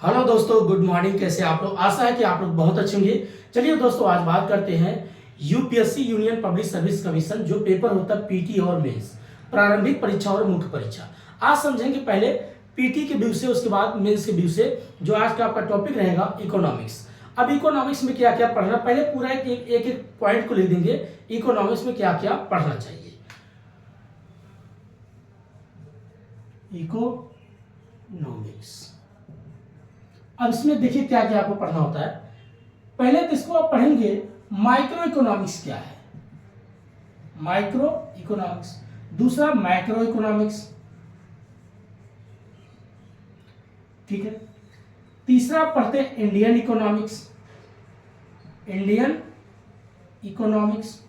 Hello दोस्तों, good morning. कैसे आप लोग? आशा है कि आप लोग बहुत अच्छे होंगे। चलिए दोस्तों, आज बात करते हैं UPSC union public service commission जो पेपर होता है पीटी और मेंस, प्रारंभिक परीक्षा और मुख्य परीक्षा। आज समझेंगे पहले पीटी के व्यू से, उसके बाद मेंस के व्यू से। जो आज का आपका टॉपिक रहेगा इकोनॉमिक्स। अब इकोनॉमिक्स में क्या क्या पढ़ना, पहले पूरा एक पॉइंट को लिख देंगे। इकोनॉमिक्स में क्या क्या पढ़ना चाहिए। इकोनॉमिक्स, अब इसमें देखिए क्या क्या आपको पढ़ना होता है। पहले तो इसको आप पढ़ेंगे माइक्रो इकोनॉमिक्स क्या है, माइक्रो इकोनॉमिक्स। दूसरा मैक्रो इकोनॉमिक्स, ठीक है। तीसरा पढ़ते हैं Indian economics, Indian economics.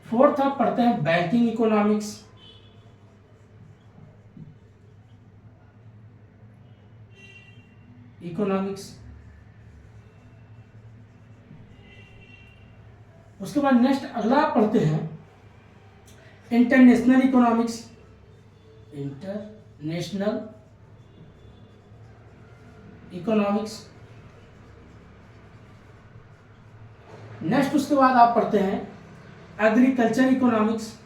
Fourth आप पढ़ते हैं बैंकिंग इकोनॉमिक्स, इकोनॉमिक्स। उसके बाद नेक्स्ट अगला पढ़ते हैं international economics, international economics. Next उसके बाद आप पढ़ते हैं एग्रीकल्चर इकोनॉमिक्स,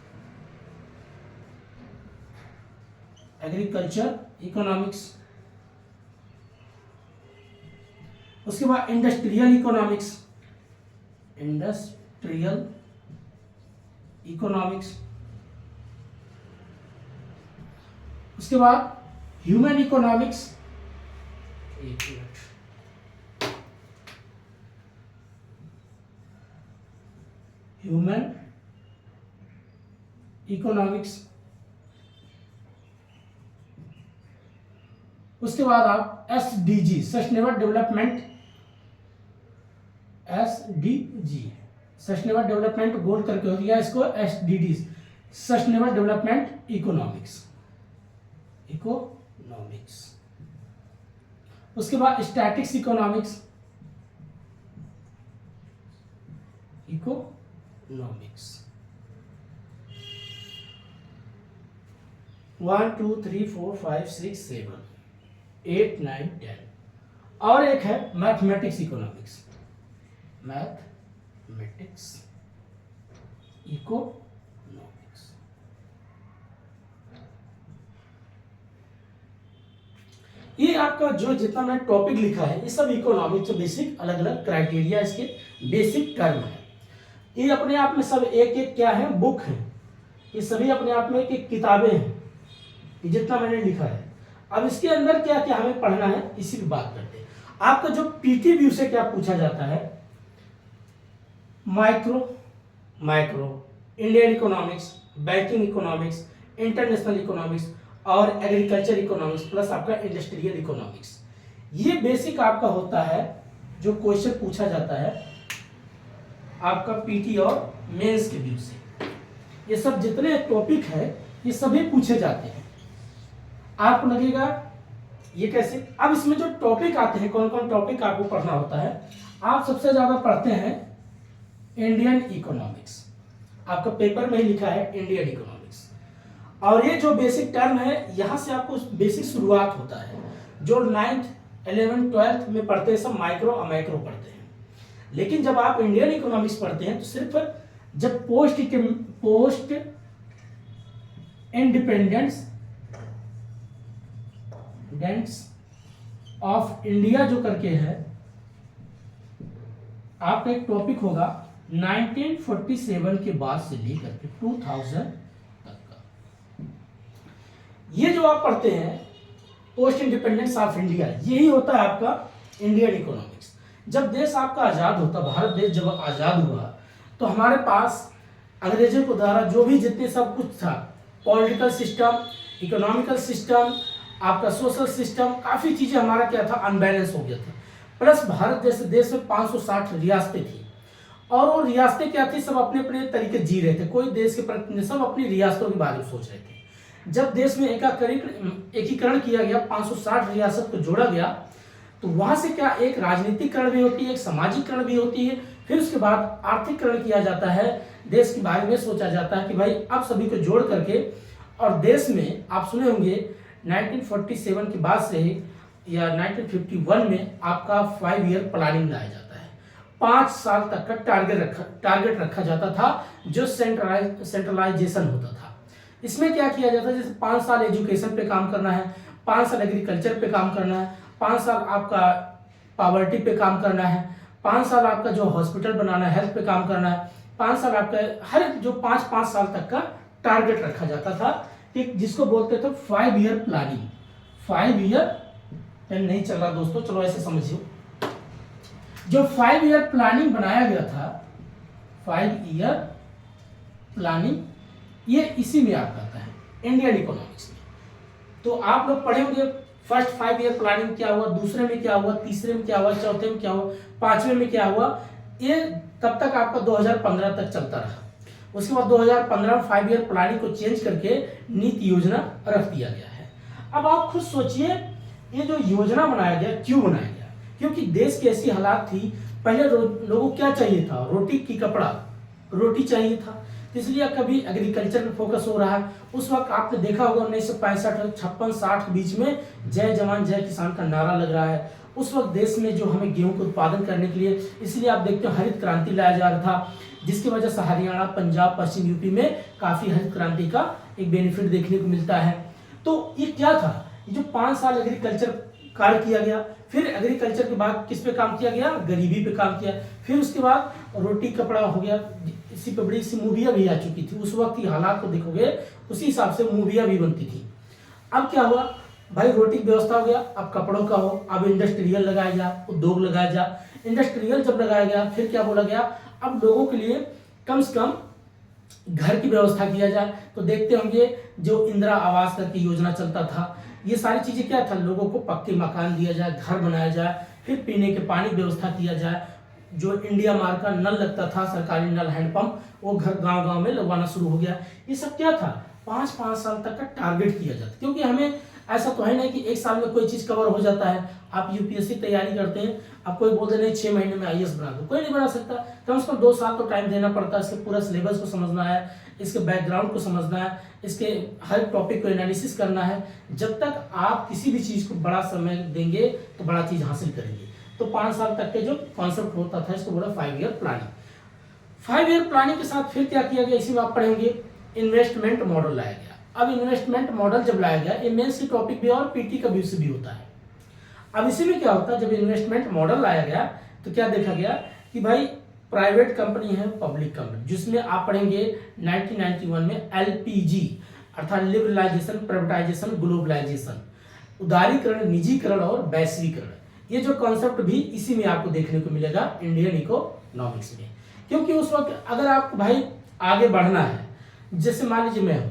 एग्रीकल्चर इकोनॉमिक्स। उसके बाद इंडस्ट्रियल इकोनॉमिक्स, इंडस्ट्रियल इकोनॉमिक्स। उसके बाद ह्यूमन इकोनॉमिक्स, एक मिनट, ह्यूमन इकोनॉमिक्स। उसके बाद आप SDG, sustainable development, SDG, sustainable development goal करके हो गया, इसको SDD, sustainable development economics, economics. उसके बाद स्टैटिक्स इकोनॉमिक्स, इकोनॉमिक्स। 1 2 3 4 5 6 7 8 9 10। और एक है मैथमेटिक्स इकोनॉमिक्स, मैथमेटिक्स इकोनॉमिक्स। ये आपका जो जितना मैंने टॉपिक लिखा है, ये सब इकोनॉमिक्स के बेसिक अलग अलग क्राइटेरिया, इसके बेसिक टर्म है। ये अपने आप में सब एक एक क्या है, बुक है। ये सभी अपने आप में एक एक किताबें हैं, ये जितना मैंने लिखा है। अब इसके अंदर क्या क्या हमें पढ़ना है, इसी की बात करते हैं। आपका जो पीटी व्यू से क्या पूछा जाता है, micro, Indian economics, banking economics, international economics और एग्रीकल्चर इकोनॉमिक्स प्लस आपका इंडस्ट्रियल इकोनॉमिक्स। ये बेसिक आपका होता है जो क्वेश्चन पूछा जाता है आपका पीटी और मेंस के व्यू से। ये सब जितने टॉपिक है ये सभी पूछे जाते हैं। आपको लगेगा ये कैसे। अब इसमें जो टॉपिक आते हैं, कौन कौन टॉपिक आपको पढ़ना होता है। आप सबसे ज्यादा पढ़ते हैं इंडियन इकोनॉमिक्स, आपका पेपर में ही लिखा है इंडियन इकोनॉमिक्स। और ये जो बेसिक टर्म है, यहां से आपको बेसिक शुरुआत होता है। जो 9th 11th 12th में पढ़ते हैं सब माइक्रो और मैक्रो पढ़ते हैं। लेकिन जब आप इंडियन इकोनॉमिक्स पढ़ते हैं तो सिर्फ जब पोस्ट इंडिपेंडेंस ऑफ इंडिया जो करके है, आपका एक टॉपिक होगा 1947 के बाद से लेकर के 2000 तक का। ये जो आप पढ़ते हैं पोस्ट इंडिपेंडेंस ऑफ इंडिया, यही होता है आपका इंडियन इकोनॉमिक्स। जब देश आपका आजाद होता, भारत देश जब आजाद हुआ, तो हमारे पास अंग्रेजों के द्वारा जो भी जितने सब कुछ था, पॉलिटिकल सिस्टम, इकोनॉमिकल सिस्टम, आपका सोशल सिस्टम, काफी चीजें हमारा क्या था, अनबैलेंस हो गया था। प्लस भारत जैसे देश में 560 रियासतें थी, और वो रियासतें क्या थी, सब अपने अपने तरीके जी रहे थे। कोई देश के प्रतिनिधि सब अपनी रियासतों के बारे में सोच रहे थे। जब देश में एकीकरण किया गया, 560 रियासत को जोड़ा गया, तो वहां से क्या एक राजनीतिकरण भी होती है, एक सामाजिकरण भी होती है, फिर उसके बाद आर्थिकरण किया जाता है, देश के बारे में सोचा जाता है कि भाई अब सभी को जोड़ करके, और देश में आप सुने होंगे 1947 के बाद से या 1951 में आपका 5 ईयर प्लानिंग लाया जाता है। 5 साल तक का टारगेट रखा जाता था, जो सेंट्रलाइजेशन होता था। इसमें क्या किया जाता है, जैसे 5 साल एजुकेशन पे काम करना है, 5 साल एग्रीकल्चर पे काम करना है, 5 साल आपका पॉवर्टी पे काम करना है, 5 साल आपका जो हॉस्पिटल बनाना है, हेल्थ पे काम करना है, 5 साल आपका हर जो 5-5 साल तक का टारगेट रखा जाता था, कि जिसको बोलते थे 5 ईयर प्लानिंग। 5 ईयर पेन नहीं चल रहा दोस्तों, चलो ऐसे समझिए। जो 5 ईयर प्लानिंग बनाया गया था, 5 ईयर प्लानिंग, ये इसी में आपका आता है इंडियन इकोनॉमिक्स में। तो आप लोग पढ़े होंगे फर्स्ट 5 ईयर प्लानिंग क्या हुआ, दूसरे में क्या हुआ, तीसरे में क्या हुआ, चौथे में क्या हुआ, 5वें में क्या हुआ। ये तब तक आपका 2015 तक चलता रहा। उसके बाद 2015 में 5 ईयर प्लानिंग को चेंज करके नीति योजना रख दिया गया है। अब आप खुद सोचिए, ये जो योजना बनाया गया क्यों बनाया गया? क्योंकि देश की ऐसी हालात थी, पहले लोगों को क्या चाहिए था, रोटी की कपड़ा, रोटी चाहिए था, इसलिए कभी एग्रीकल्चर पे फोकस हो रहा है। उस वक्त आपने देखा होगा 1965, 56, 60 के बीच में जय जवान जय किसान का नारा लग रहा है। उस वक्त देश में जो हमें गेहूं का उत्पादन करने के लिए, इसलिए आप देखते हो हरित क्रांति लाया जा रहा था, जिसकी वजह से हरियाणा, पंजाब, पश्चिम यूपी में काफी हरित क्रांति का एक बेनिफिट देखने को मिलता है। तो ये क्या था, ये जो 5 साल एग्रीकल्चर कार्य किया गया, फिर एग्रीकल्चर के बाद किस पे काम किया गया, गरीबी पे काम किया, फिर उसके बाद रोटी कपड़ा हो गया। इसी पे बड़ी सी मूवियां भी आ चुकी थी, उस वक्त की हालात को देखोगे उसी हिसाब से मूवियां भी बनती थी। अब क्या हुआ भाई, रोटी की व्यवस्था हो गया, अब कपड़ों का हो, अब इंडस्ट्रियल लगाया जा, उद्योग लगाया जा। इंडस्ट्रियल जब लगाया गया, फिर क्या बोला गया, अब लोगों के लिए कम से कम घर की व्यवस्था किया जाए। तो देखते होंगे जो इंदिरा आवास करके योजना चलता था, ये सारी चीजें क्या था, लोगों को पक्के मकान दिया जाए, घर बनाया जाए, फिर पीने के पानी की व्यवस्था किया जाए। जो इंडिया मार्क का नल लगता था, सरकारी नल, हैंडपंप, वो घर गांव-गांव में लगवाना शुरू हो गया। ये सब क्या था, 5-5 साल तक का टारगेट किया जाता, क्योंकि हमें ऐसा तो है नहीं कि एक साल में कोई चीज कवर हो जाता है। आप यूपीएससी तैयारी करते हैं, आप कोई बोल दे नहीं 6 महीने में आईएएस बना दो, कोई नहीं बना सकता। कम से कम 2 साल तो टाइम देना पड़ता है, इसके पूरा सिलेबस को समझना है, इसके बैकग्राउंड को समझना है, इसके हर टॉपिक को एनालिसिस करना है। जब तक आप किसी भी चीज को बड़ा समय देंगे तो बड़ा चीज हासिल करेंगे। तो 5 साल तक के जो कॉन्सेप्ट होता था, इसको बोला 5 ईयर प्लानिंग। 5 ईयर प्लानिंग के साथ फिर क्या किया गया, इसी में आप पढ़ेंगे इन्वेस्टमेंट मॉडल लाया गया। अब इन्वेस्टमेंट मॉडल जब लाया गया, ये मेंस की टॉपिक भी और पीटी का भी होता है। अब इसी में क्या होता है, जब इन्वेस्टमेंट मॉडल लाया गया तो क्या देखा गया कि भाई प्राइवेट कंपनी है, पब्लिक कंपनी, जिसमें आप पढ़ेंगे 1991 में एलपीजी अर्थात लिबरलाइजेशन, प्राइवेटाइजेशन, ग्लोबलाइजेशन, उदारीकरण, निजीकरण और वैश्वीकरण। ये जो कॉन्सेप्ट भी इसी में आपको देखने को मिलेगा इंडियन इकोनॉमिक्स में। क्योंकि उस वक्त अगर आपको भाई आगे बढ़ना है, जैसे मान लीजिए मैं हूं,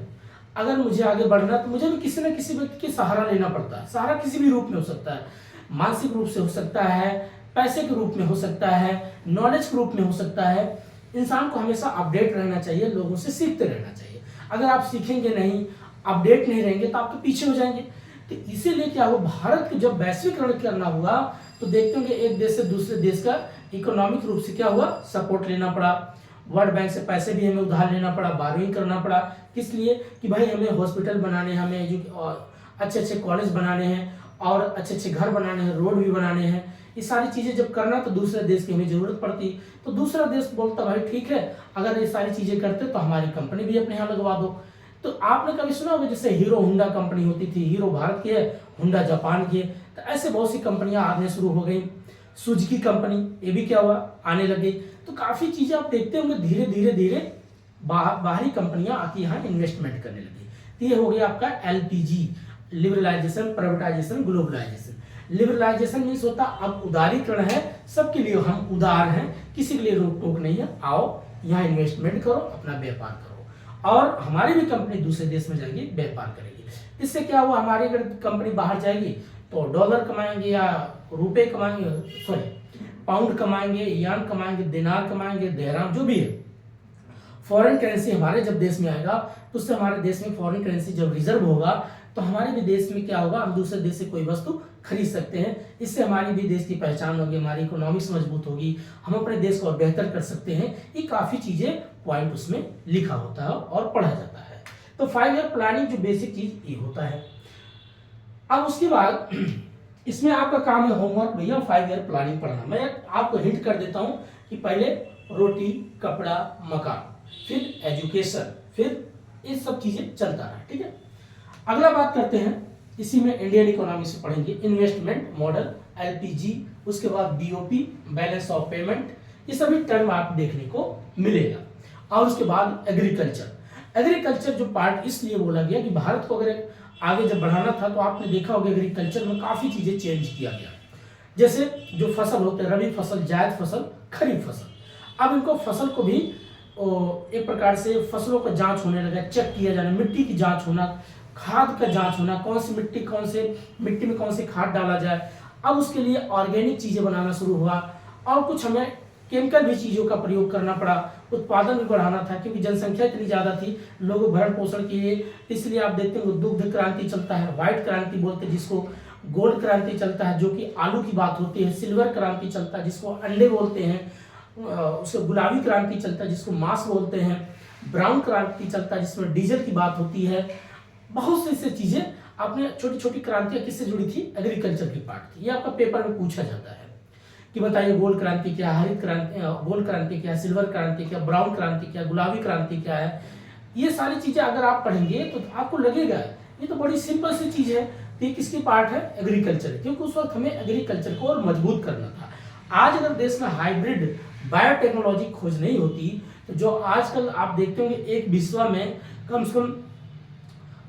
अगर मुझे आगे बढ़ना तो मुझे भी किसी न किसी व्यक्ति की सहारा लेना पड़ता है। सहारा किसी भी रूप में हो सकता है, मानसिक रूप से हो सकता है, पैसे के रूप में हो सकता है, नॉलेज के रूप में हो सकता है। इंसान को हमेशा अपडेट रहना चाहिए, लोगों से सीखते रहना चाहिए। अगर आप सीखेंगे नहीं, अपडेट नहीं रहेंगे तो आप तो पीछे हो जाएंगे। तो इसीलिए क्या हुआ, भारत के जब वैश्वीकरण करना हुआ तो देखते होंगे एक देश से दूसरे देश का इकोनॉमिक रूप से क्या हुआ, सपोर्ट लेना पड़ा। वर्ल्ड बैंक से पैसे भी हमें उधार लेना पड़ा, बारोइंग करना पड़ा। किस लिए कि भाई हमें हॉस्पिटल बनाने हैं, हमें अच्छे अच्छे कॉलेज बनाने हैं और अच्छे अच्छे घर बनाने हैं, रोड भी बनाने हैं। ये सारी चीजें जब करना तो दूसरे देश की हमें जरूरत पड़ती, तो दूसरा देश बोलता भाई ठीक है, अगर ये सारी चीजें करते तो हमारी कंपनी भी अपने यहाँ लगवा दो। तो आपने कभी सुना होगा जैसे हीरो होंडा कंपनी होती थी, हीरो भारत की है, होंडा जापान की है, तो ऐसे बहुत सी कंपनियां आने शुरू हो गई। सुजुकी कंपनी, ये भी क्या हुआ, आने लगी। तो काफी चीजें आप देखते होंगे धीरे धीरे धीरे बाहरी कंपनियां आती यहाँ इन्वेस्टमेंट करने लगी। तो ये हो गया आपका LPG, liberalisation, privatisation, globalisation. Liberalisation means होता अब उदारीकरण है, सबके लिए हम उदार हैं, किसी के लिए रोक टोक नहीं है, आओ यहाँ इन्वेस्टमेंट करो, अपना व्यापार करो, और हमारी भी कंपनी दूसरे देश में जाएगी, व्यापार करेगी। इससे क्या हुआ, हमारी अगर कंपनी बाहर जाएगी तो डॉलर कमाएंगे या रुपए कमाएंगे, सॉरी पाउंड कमाएंगे, यान कमाएंगे, दिनार कमाएंगे, देहराम, जो भी है फॉरेन करेंसी हमारे जब देश में आएगा तो उससे हमारे देश में फॉरेन करेंसी जब रिजर्व होगा तो हमारे भी देश में क्या होगा, हम दूसरे देश से कोई वस्तु खरीद सकते हैं। इससे हमारी भी देश की पहचान होगी, हमारी इकोनॉमिक्स मजबूत होगी, हम अपने देश को और बेहतर कर सकते हैं। ये काफी चीजें पॉइंट उसमें लिखा होता है और पढ़ा जाता है। तो 5 ईयर प्लानिंग जो बेसिक चीज ये होता है। अब उसके बाद इसमें आपका काम है होमवर्क भैया 5 ईयर प्लानिंग पढ़ना। मैं आपको हिंट कर देता हूं कि पहले रोटी, कपड़ा, मकान, फिर एजुकेशन, फिर ये सब चीजें चलता रहा, ठीक है। अगला बात करते हैं, इसी में इंडियन इकोनॉमी से पढ़ेंगे इन्वेस्टमेंट मॉडल, एलपीजी, उसके बाद बीओपी, बैलेंस ऑफ पेमेंट, ये सभी टर्म आप देखने को मिलेगा। और उसके बाद एग्रीकल्चर। एग्रीकल्चर जो पार्ट इसलिए बोला गया कि भारत को अगर आगे जब बढ़ाना था तो आपने देखा होगा एग्रीकल्चर में काफी चीजें चेंज किया गया। जैसे जो फसल होते हैं, रबी फसल, जायद फसल, खरीफ फसल, अब इनको फसल को भी एक प्रकार से फसलों का जांच होने लगा, चेक किया जाना, मिट्टी की जांच होना, खाद का जांच होना, कौन सी मिट्टी में कौन सी खाद डाला जाए। अब उसके लिए ऑर्गेनिक चीजें बनाना शुरू हुआ और कुछ हमें केमिकल भी चीजों का प्रयोग करना पड़ा, उत्पादन भी बढ़ाना था क्योंकि जनसंख्या इतनी ज्यादा थी, लोगों भरण पोषण के लिए। इसलिए आप देखते हैं दुग्ध क्रांति चलता है, व्हाइट क्रांति बोलते हैं जिसको, गोल्ड क्रांति चलता है जो कि आलू की बात होती है, सिल्वर क्रांति चलता है जिसको अंडे बोलते हैं, उसके गुलाबी क्रांति चलता है जिसको मांस बोलते हैं, ब्राउन क्रांति चलता है जिसमें डीजल की बात होती है। बहुत सी चीजें आपने छोटी छोटी क्रांतियां किससे जुड़ी थी, एग्रीकल्चर की पार्ट थी। ये आपका पेपर में पूछा जाता है कि बताइए गोल्ड क्रांति क्या, हरित क्रांति, गोल्ड क्रांति क्या, सिल्वर क्रांति क्या, ब्राउन क्रांति क्या, गुलाबी क्रांति क्या है। ये सारी चीजें अगर आप पढ़ेंगे तो आपको लगेगा ये तो बड़ी सिंपल सी चीज है, तो ये किसकी पार्ट है, एग्रीकल्चर, क्योंकि उस वक्त हमें एग्रीकल्चर को और मजबूत करना था। आज अगर देश में हाइब्रिड बायोटेक्नोलॉजी खोज नहीं होती तो जो आजकल आप देखते होंगे एक बिस्वा में कम से कम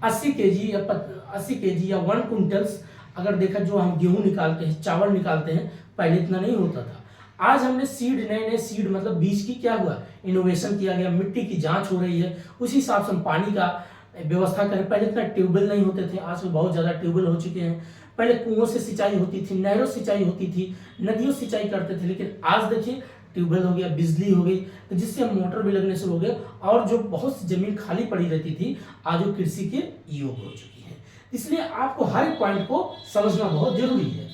80 केजी या 1 क्विंटल्स अगर देखा जो हम गेहूं निकालते हैं, चावल निकालते हैं, पहले इतना नहीं होता था। आज हमने नए नए सीड मतलब बीज की क्या हुआ, इनोवेशन किया गया, मिट्टी की जांच हो रही है, उसी हिसाब से हम पानी का व्यवस्था करें। पहले इतना ट्यूबवेल नहीं होते थे, आज बहुत ज्यादा ट्यूबवेल हो चुके हैं। पहले कुओं से सिंचाई होती थी, नहरों सिंचाई होती थी, नदियों सिंचाई करते थे, लेकिन आज देखिए ट्यूबवेल हो गया, बिजली हो गई, तो जिससे हम मोटर भी लगने से हो गए और जो बहुत सी जमीन खाली पड़ी रहती थी आज वो कृषि के योग हो चुकी है। इसलिए आपको हर एक पॉइंट को समझना बहुत जरूरी है।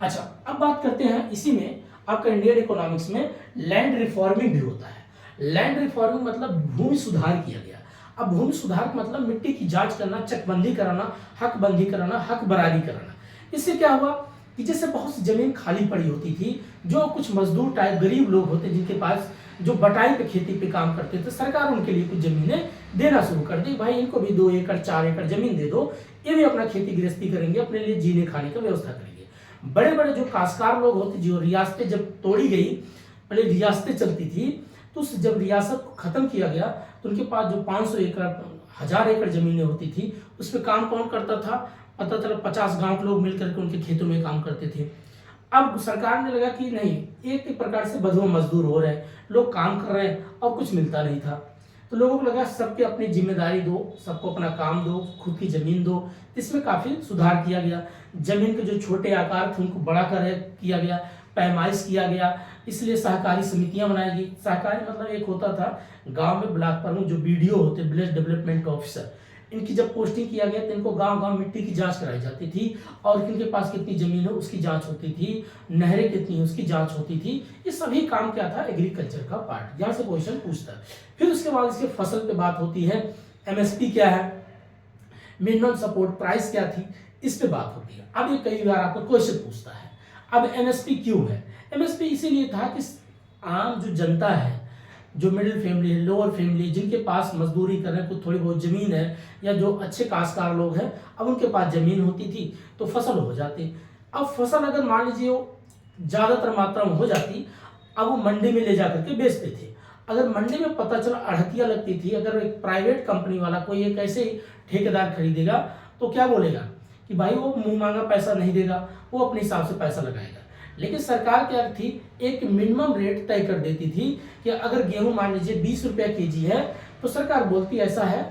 अच्छा, अब बात करते हैं इसी में आपका इंडियन इकोनॉमिक्स में लैंड रिफॉर्मिंग भी होता है। लैंड रिफॉर्मिंग मतलब भूमि सुधार किया गया। अब भूमि सुधार मतलब मिट्टी की जांच करना, चकबंदी कराना, हकबंदी कराना, हक बरारी कराना। इससे क्या हुआ कि जैसे बहुत सी जमीन खाली पड़ी होती थी, जो कुछ मजदूर टाइप गरीब लोग होते जिनके पास जो बटाई पे खेती पे काम करते थे, सरकार उनके लिए कुछ जमीनें देना शुरू कर दी, भाई इनको भी 2 एकड़ 4 एकड़ जमीन दे दो, ये भी अपना खेती गृहस्थी करेंगे, अपने लिए जीने खाने का व्यवस्था करेंगे। बड़े बड़े जो काश्तकार लोग होते, जो रियासतें जब तोड़ी गई, पहले रियासतें चलती थी, तो जब रियासत को खत्म किया गया तो उनके पास जो 500 एकड़ 1000 एकड़ जमीनें होती थी, उस पर काम कौन करता था, पता चला 50 गांव के लोग मिलकर के उनके खेतों में काम करते थे। अब सरकार ने लगा कि नहीं, एक प्रकार से बधुआ मजदूर हो रहे हैं, लोग काम कर रहे हैं और कुछ मिलता नहीं था, तो लोगों को लगा सबके अपनी जिम्मेदारी दो, सबको अपना काम दो, खुद की जमीन दो। इसमें काफी सुधार किया गया। जमीन के जो छोटे आकार थे उनको बड़ा किया गया, पैमाइश किया गया, इसलिए सहकारी समितियां बनाई गई। सहकारी मतलब एक होता था गांव में ब्लॉक प्रमुख, जो बीडीओ होते, विलेज डेवलपमेंट ऑफिसर, इनकी जब पोस्टिंग किया गया तो इनको गांव गांव मिट्टी की जांच कराई जाती थी और इनके पास कितनी जमीन है उसकी जांच होती थी, नहरें कितनी है उसकी जांच होती थी। ये सभी काम क्या था, एग्रीकल्चर का पार्ट, यहाँ से क्वेश्चन पूछता है। फिर उसके बाद इसके फसल पे बात होती है, एमएसपी क्या है, मिनिमम सपोर्ट प्राइस क्या थी, इस पे बात होती है। अब ये कई बार आपको क्वेश्चन पूछता है, अब एमएसपी क्यों है। एमएसपी इसीलिए था कि आम जो जनता है, जो मिडिल फैमिली है, लोअर फैमिली, जिनके पास मजदूरी कर रहे हैं, कुछ थोड़ी बहुत जमीन है, या जो अच्छे काश्तकार लोग हैं, अब उनके पास जमीन होती थी तो फसल हो जाती। अब फसल अगर मान लीजिए वो ज्यादातर मात्रा में हो जाती, अब वो मंडी में ले जाकर के बेचते थे। अगर मंडी में पता चला अड़हतिया लगती थी, अगर एक प्राइवेट कंपनी वाला कोई एक ऐसे ठेकेदार खरीदेगा तो क्या बोलेगा कि भाई वो मुंह मांगा पैसा नहीं देगा, वो अपने हिसाब से पैसा लगाएगा। लेकिन सरकार क्या थी, एक मिनिमम रेट तय कर देती थी कि अगर गेहूं मान लीजिए 20 रुपया केजी है तो सरकार बोलती ऐसा है,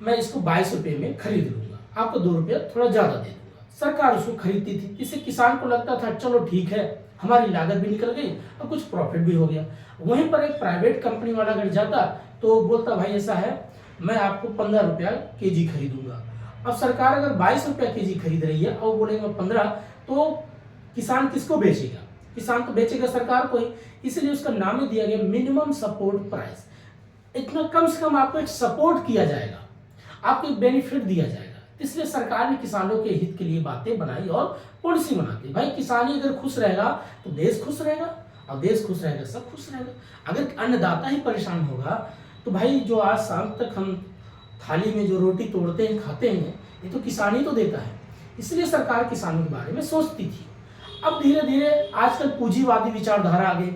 मैं इसको 22 रुपये में खरीद लूंगा, आपको 2 रुपया थोड़ा ज्यादा दे दूंगा। सरकार उसको खरीदती थी, इससे किसान को लगता था चलो ठीक है, हमारी लागत भी निकल गई और कुछ प्रॉफिट भी हो गया। वहीं पर एक प्राइवेट कंपनी वाला अगर जाता तो बोलता भाई ऐसा है, मैं आपको 15 रुपया केजी खरीदूंगा। अब सरकार अगर 22 रुपया केजी खरीद रही है और बोलेगा 15, तो किसान किसको बेचेगा, किसान तो बेचेगा सरकार को ही। इसलिए उसका नाम ही दिया गया मिनिमम सपोर्ट प्राइस। इतना कम से कम आपको एक सपोर्ट किया जाएगा, आपको एक बेनिफिट दिया जाएगा इसलिए सरकार ने किसानों के हित के लिए बातें बनाई और पॉलिसी बनाती। भाई किसानी अगर खुश रहेगा तो देश खुश रहेगा, और देश खुश रहेगा सब खुश रहेगा। अगर अन्नदाता ही परेशान होगा तो भाई जो आज शाम तक हम थाली में जो रोटी तोड़ते हैं खाते हैं, ये तो किसान ही तो देता है। इसलिए सरकार किसानों के बारे में सोचती थी। अब धीरे धीरे आजकल पूंजीवादी विचारधारा आ गई।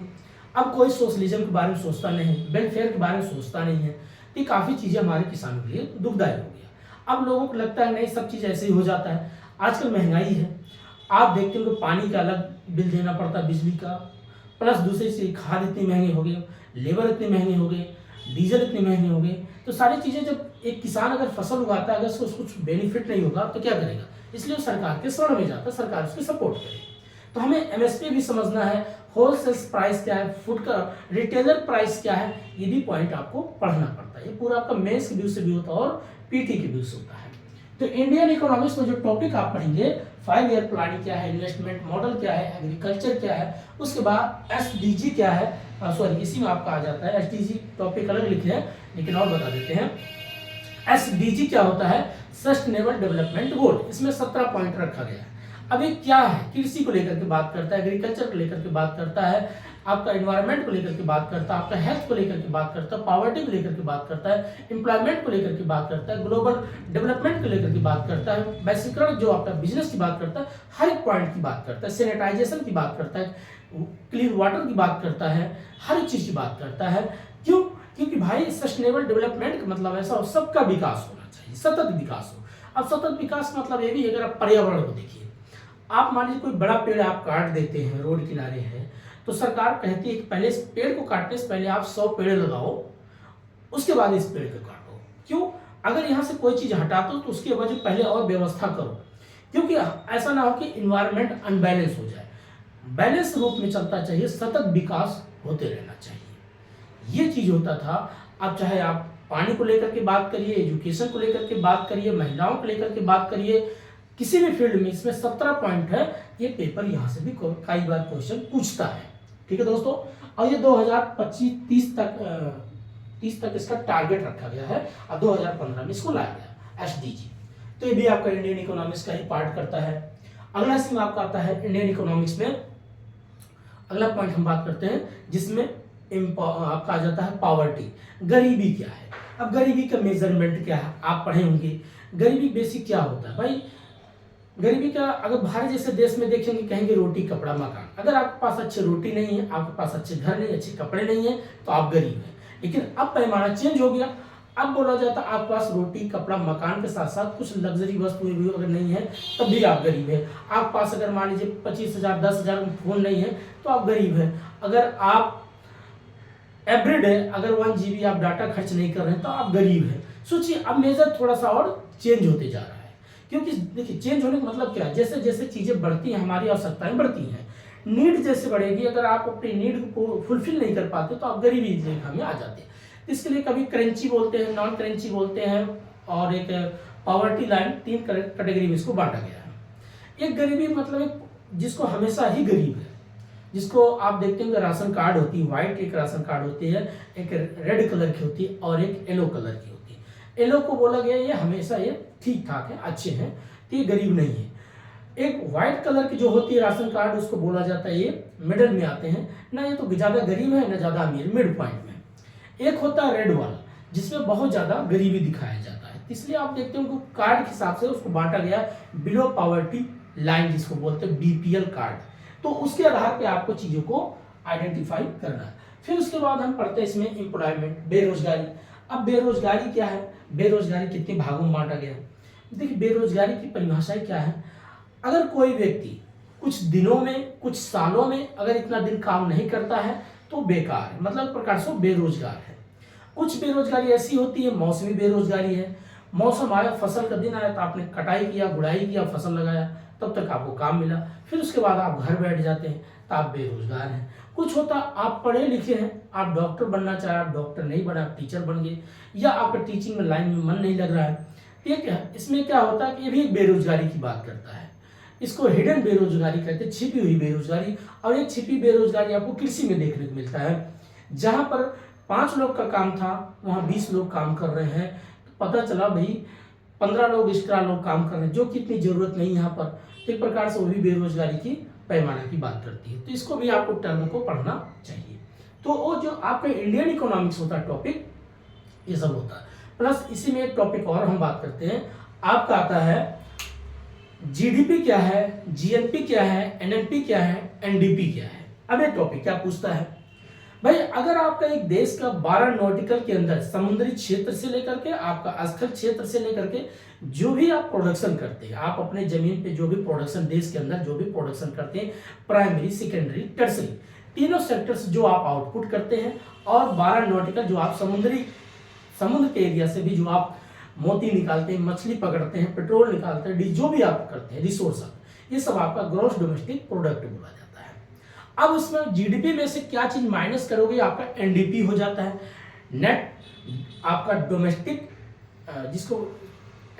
अब कोई सोशलिज्म के बारे में सोचता नहीं, वेलफेयर के बारे में सोचता नहीं है। ये काफ़ी चीज़ें हमारे किसानों के लिए दुखदायी हो गया। अब लोगों को लगता है नहीं, सब चीज़ ऐसे ही हो जाता है। आजकल महंगाई है, आप देखते हो कि पानी का अलग बिल देना पड़ता है, बिजली का, प्लस दूसरी चीज खाद इतनी महंगी हो गई, लेबर इतनी महंगी हो गई, डीजल इतनी महंगी हो गई। तो सारी चीज़ें जब एक किसान अगर फसल उगाता है, अगर उसको कुछ बेनिफिट नहीं होगा तो क्या करेगा? इसलिए वो सरकार के शरण में जाता है, सरकार उसकी सपोर्ट करे। तो हमें एमएसपी भी समझना है, होलसेल प्राइस क्या है, फूड का रिटेलर प्राइस क्या है, ये भी पॉइंट आपको पढ़ना पड़ता है। ये पूरा आपका मेंस के व्यू से भी होता है और पीटी के व्यू से होता है। तो इंडियन इकोनॉमिक्स में जो टॉपिक आप पढ़ेंगे, 5 ईयर प्लानिंग क्या है, इन्वेस्टमेंट मॉडल क्या है, एग्रीकल्चर क्या है, उसके बाद एसडीजी क्या है, सॉरी इसी में आपका आ जाता है। एसडीजी टॉपिक अलग लिखे हैं लेकिन और बता देते हैं। एसडीजी क्या होता है? Sustainable development goal. इसमें 17 पॉइंट रखा गया है। अब ये क्या है? कृषि को लेकर के बात करता है, एग्रीकल्चर को लेकर के बात करता है, आपका एनवायरनमेंट को लेकर के बात करता है, आपका हेल्थ को लेकर के बात करता है, पॉवर्टी को लेकर के बात करता है, एम्प्लॉयमेंट को लेकर के बात करता है, ग्लोबल डेवलपमेंट को लेकर के बात करता है, वैश्वीकरण जो आपका बिजनेस की बात करता है, हर एक पॉइंट की बात करता है, सैनिटाइजेशन की बात करता है, क्लीन वाटर की बात करता है, हर एक चीज की बात करता है। क्यों? क्योंकि भाई सस्टेनेबल डेवलपमेंट का मतलब ऐसा हो, सबका विकास होना चाहिए, सतत विकास हो। अब सतत विकास मतलब ये भी है, अगर आप पर्यावरण को देखिए, आप मान लीजिए कोई बड़ा पेड़ आप काट देते हैं, रोड किनारे है, तो सरकार कहती है कि पहले इस पेड़ को काटने से पहले आप 100 पेड़ लगाओ, उसके बाद इस पेड़ को काटो। क्यों? अगर यहाँ से कोई चीज हटाते हो तो उसकी वजह पहले और व्यवस्था करो, क्योंकि ऐसा ना हो कि इन्वायरमेंट अनबैलेंस हो जाए। बैलेंस रूप में चलता चाहिए, सतत विकास होते रहना चाहिए। ये चीज होता था। अब चाहे आप पानी को लेकर के बात करिए, एजुकेशन को लेकर के बात करिए, महिलाओं को लेकर के बात करिए, किसी भी फील्ड में, इसमें 17 पॉइंट है। ये पेपर यहाँ से भी कई बार क्वेश्चन पूछता है। ठीक है दोस्तों, और ये 2025-30 तक इसका टारगेट रखा गया है और 2015 में इसको लाया गया एसडीजी। तो ये भी आपका इंडियन इकोनॉमिक्स का ही पार्ट करता है। अगला इसमें आपका आता है इंडियन इकोनॉमिक्स में अगला पॉइंट हम बात करते हैं, जिसमें आपका आ जाता है पॉवर्टी, गरीबी क्या है। अब गरीबी का मेजरमेंट क्या है आप पढ़े होंगे। गरीबी बेसिक क्या होता है भाई? गरीबी का अगर भारत जैसे देश में देखेंगे, कहेंगे रोटी कपड़ा मकान। अगर आपके पास अच्छी रोटी नहीं है, आपके पास अच्छे घर नहीं, अच्छे कपड़े नहीं है, तो आप गरीब हैं। लेकिन अब पैमाना चेंज हो गया। अब बोला जाता है आपके पास रोटी कपड़ा मकान के साथ साथ कुछ लग्जरी वस्तुएं भी अगर नहीं है तब भी आप गरीब है। आपके पास अगर मान लीजिए 25,000 10,000 में फोन नहीं है तो आप गरीब है। अगर आप एवरीडे अगर 1 GB आप डाटा खर्च नहीं कर रहे हैं तो आप गरीब है। सोचिए, अब मेजर थोड़ा सा और चेंज होते जा रहा है। क्योंकि देखिए, चेंज होने का मतलब क्या है? जैसे जैसे चीजें बढ़ती हैं, हमारी आवश्यकताएं बढ़ती हैं, नीड जैसे बढ़ेगी, अगर आप अपनी नीड को फुलफिल नहीं कर पाते तो आप गरीबी रेखा में आ जाते हैं। इसके लिए कभी करेंसी बोलते हैं, नॉन करेंसी बोलते हैं, और एक पॉवर्टी लाइन, 3 कैटेगरी में इसको बांटा गया है। एक गरीबी मतलब एक जिसको हमेशा ही गरीब है, जिसको आप देखते हैं राशन कार्ड होती है, व्हाइट एक राशन कार्ड होती है, एक रेड कलर की होती है और एक येलो कलर की होती है। येलो को बोला गया ये हमेशा ये ठीक ठाक है, अच्छे हैं, तो ये गरीब नहीं है। एक व्हाइट कलर की जो होती है राशन कार्ड, उसको बोला जाता है ये मिडल में आते हैं, ना ये तो ज्यादा गरीब है ना ज्यादा अमीर, मिड पॉइंट में। एक होता है रेड वाला, जिसमें बहुत ज्यादा गरीबी दिखाया जाता है, इसलिए आप देखते हैं उनको कार्ड के हिसाब से उसको बांटा गया बिलो पॉवर्टी लाइन, जिसको बोलते हैं बीपीएल कार्ड। तो उसके आधार पे आपको चीजों को आइडेंटिफाई करना है। फिर उसके बाद हम पढ़ते हैं इसमें एम्प्लॉयमेंट, बेरोजगारी। अब बेरोजगारी क्या है? बेरोजगारी कितने भागों में बांटा गया है? देखिए, बेरोजगारी की परिभाषाएं क्या है? अगर कोई व्यक्ति कुछ दिनों में, कुछ सालों में अगर इतना दिन काम नहीं करता है तो बेकार है, मतलब प्रकार से बेरोजगार है। कुछ बेरोजगारी ऐसी होती है, मौसमी बेरोजगारी है। मौसम आया, फसल का दिन आया तो आपने कटाई किया, गुड़ाई किया, फसल लगाया, तब तक आपको काम मिला, फिर उसके बाद आप घर बैठ जाते हैं तो आप बेरोजगार हैं। कुछ होता आप पढ़े लिखे हैं, आप डॉक्टर बनना चाहे, आप डॉक्टर नहीं बना, आप टीचर बन गए, या आपका टीचिंग में लाइन में मन नहीं लग रहा है। ठीक है, इसमें क्या होता है कि ये भी एक बेरोजगारी की बात करता है। इसको हिडन बेरोजगारी कहते हैं, छिपी हुई बेरोजगारी। और एक छिपी बेरोजगारी आपको कृषि में देखने को मिलता है, जहां पर 5 लोग का काम था वहां 20 लोग काम कर रहे हैं। तो पता चला भाई 15 लोग एक्स्ट्रा लोग काम कर रहे हैं, जो कि इतनी जरूरत नहीं यहाँ पर। तो एक प्रकार से वो भी बेरोजगारी की पैमाना की बात करती है। तो इसको भी आपको टर्म को पढ़ना चाहिए। तो वो जो आपका इंडियन इकोनॉमिक्स होता है टॉपिक, ये सब होता है। प्लस इसी में एक टॉपिक और हम बात करते हैं, आपका आता है जीडीपी क्या है, जीएनपी क्या है, एनएनपी क्या है, एनडीपी क्या है। अब ये टॉपिक क्या पूछता है भाई, अगर आपका एक देश का 12 नॉटिकल के अंदर समुद्री क्षेत्र से लेकर के आपका स्थल क्षेत्र से लेकर के जो भी आप प्रोडक्शन करते हैं, आप अपने जमीन पे जो भी प्रोडक्शन देश के अंदर जो भी प्रोडक्शन करते हैं, प्राइमरी, सेकेंडरी, टर्सरी, तीनों सेक्टर से जो आप आउटपुट करते हैं, और 12 नॉटिकल जो आप समुद्र के एरिया से भी जो आप मोती निकालते हैं, मछली पकड़ते हैं, पेट्रोल निकालते हैं, जो भी आप करते हैं रिसोर्स, ये सब आपका ग्रॉस डोमेस्टिक प्रोडक्ट बोला जाता है। अब इसमें जीडीपी में से क्या चीज माइनस करोगे, आपका एनडीपी हो जाता है, नेट आपका डोमेस्टिक, जिसको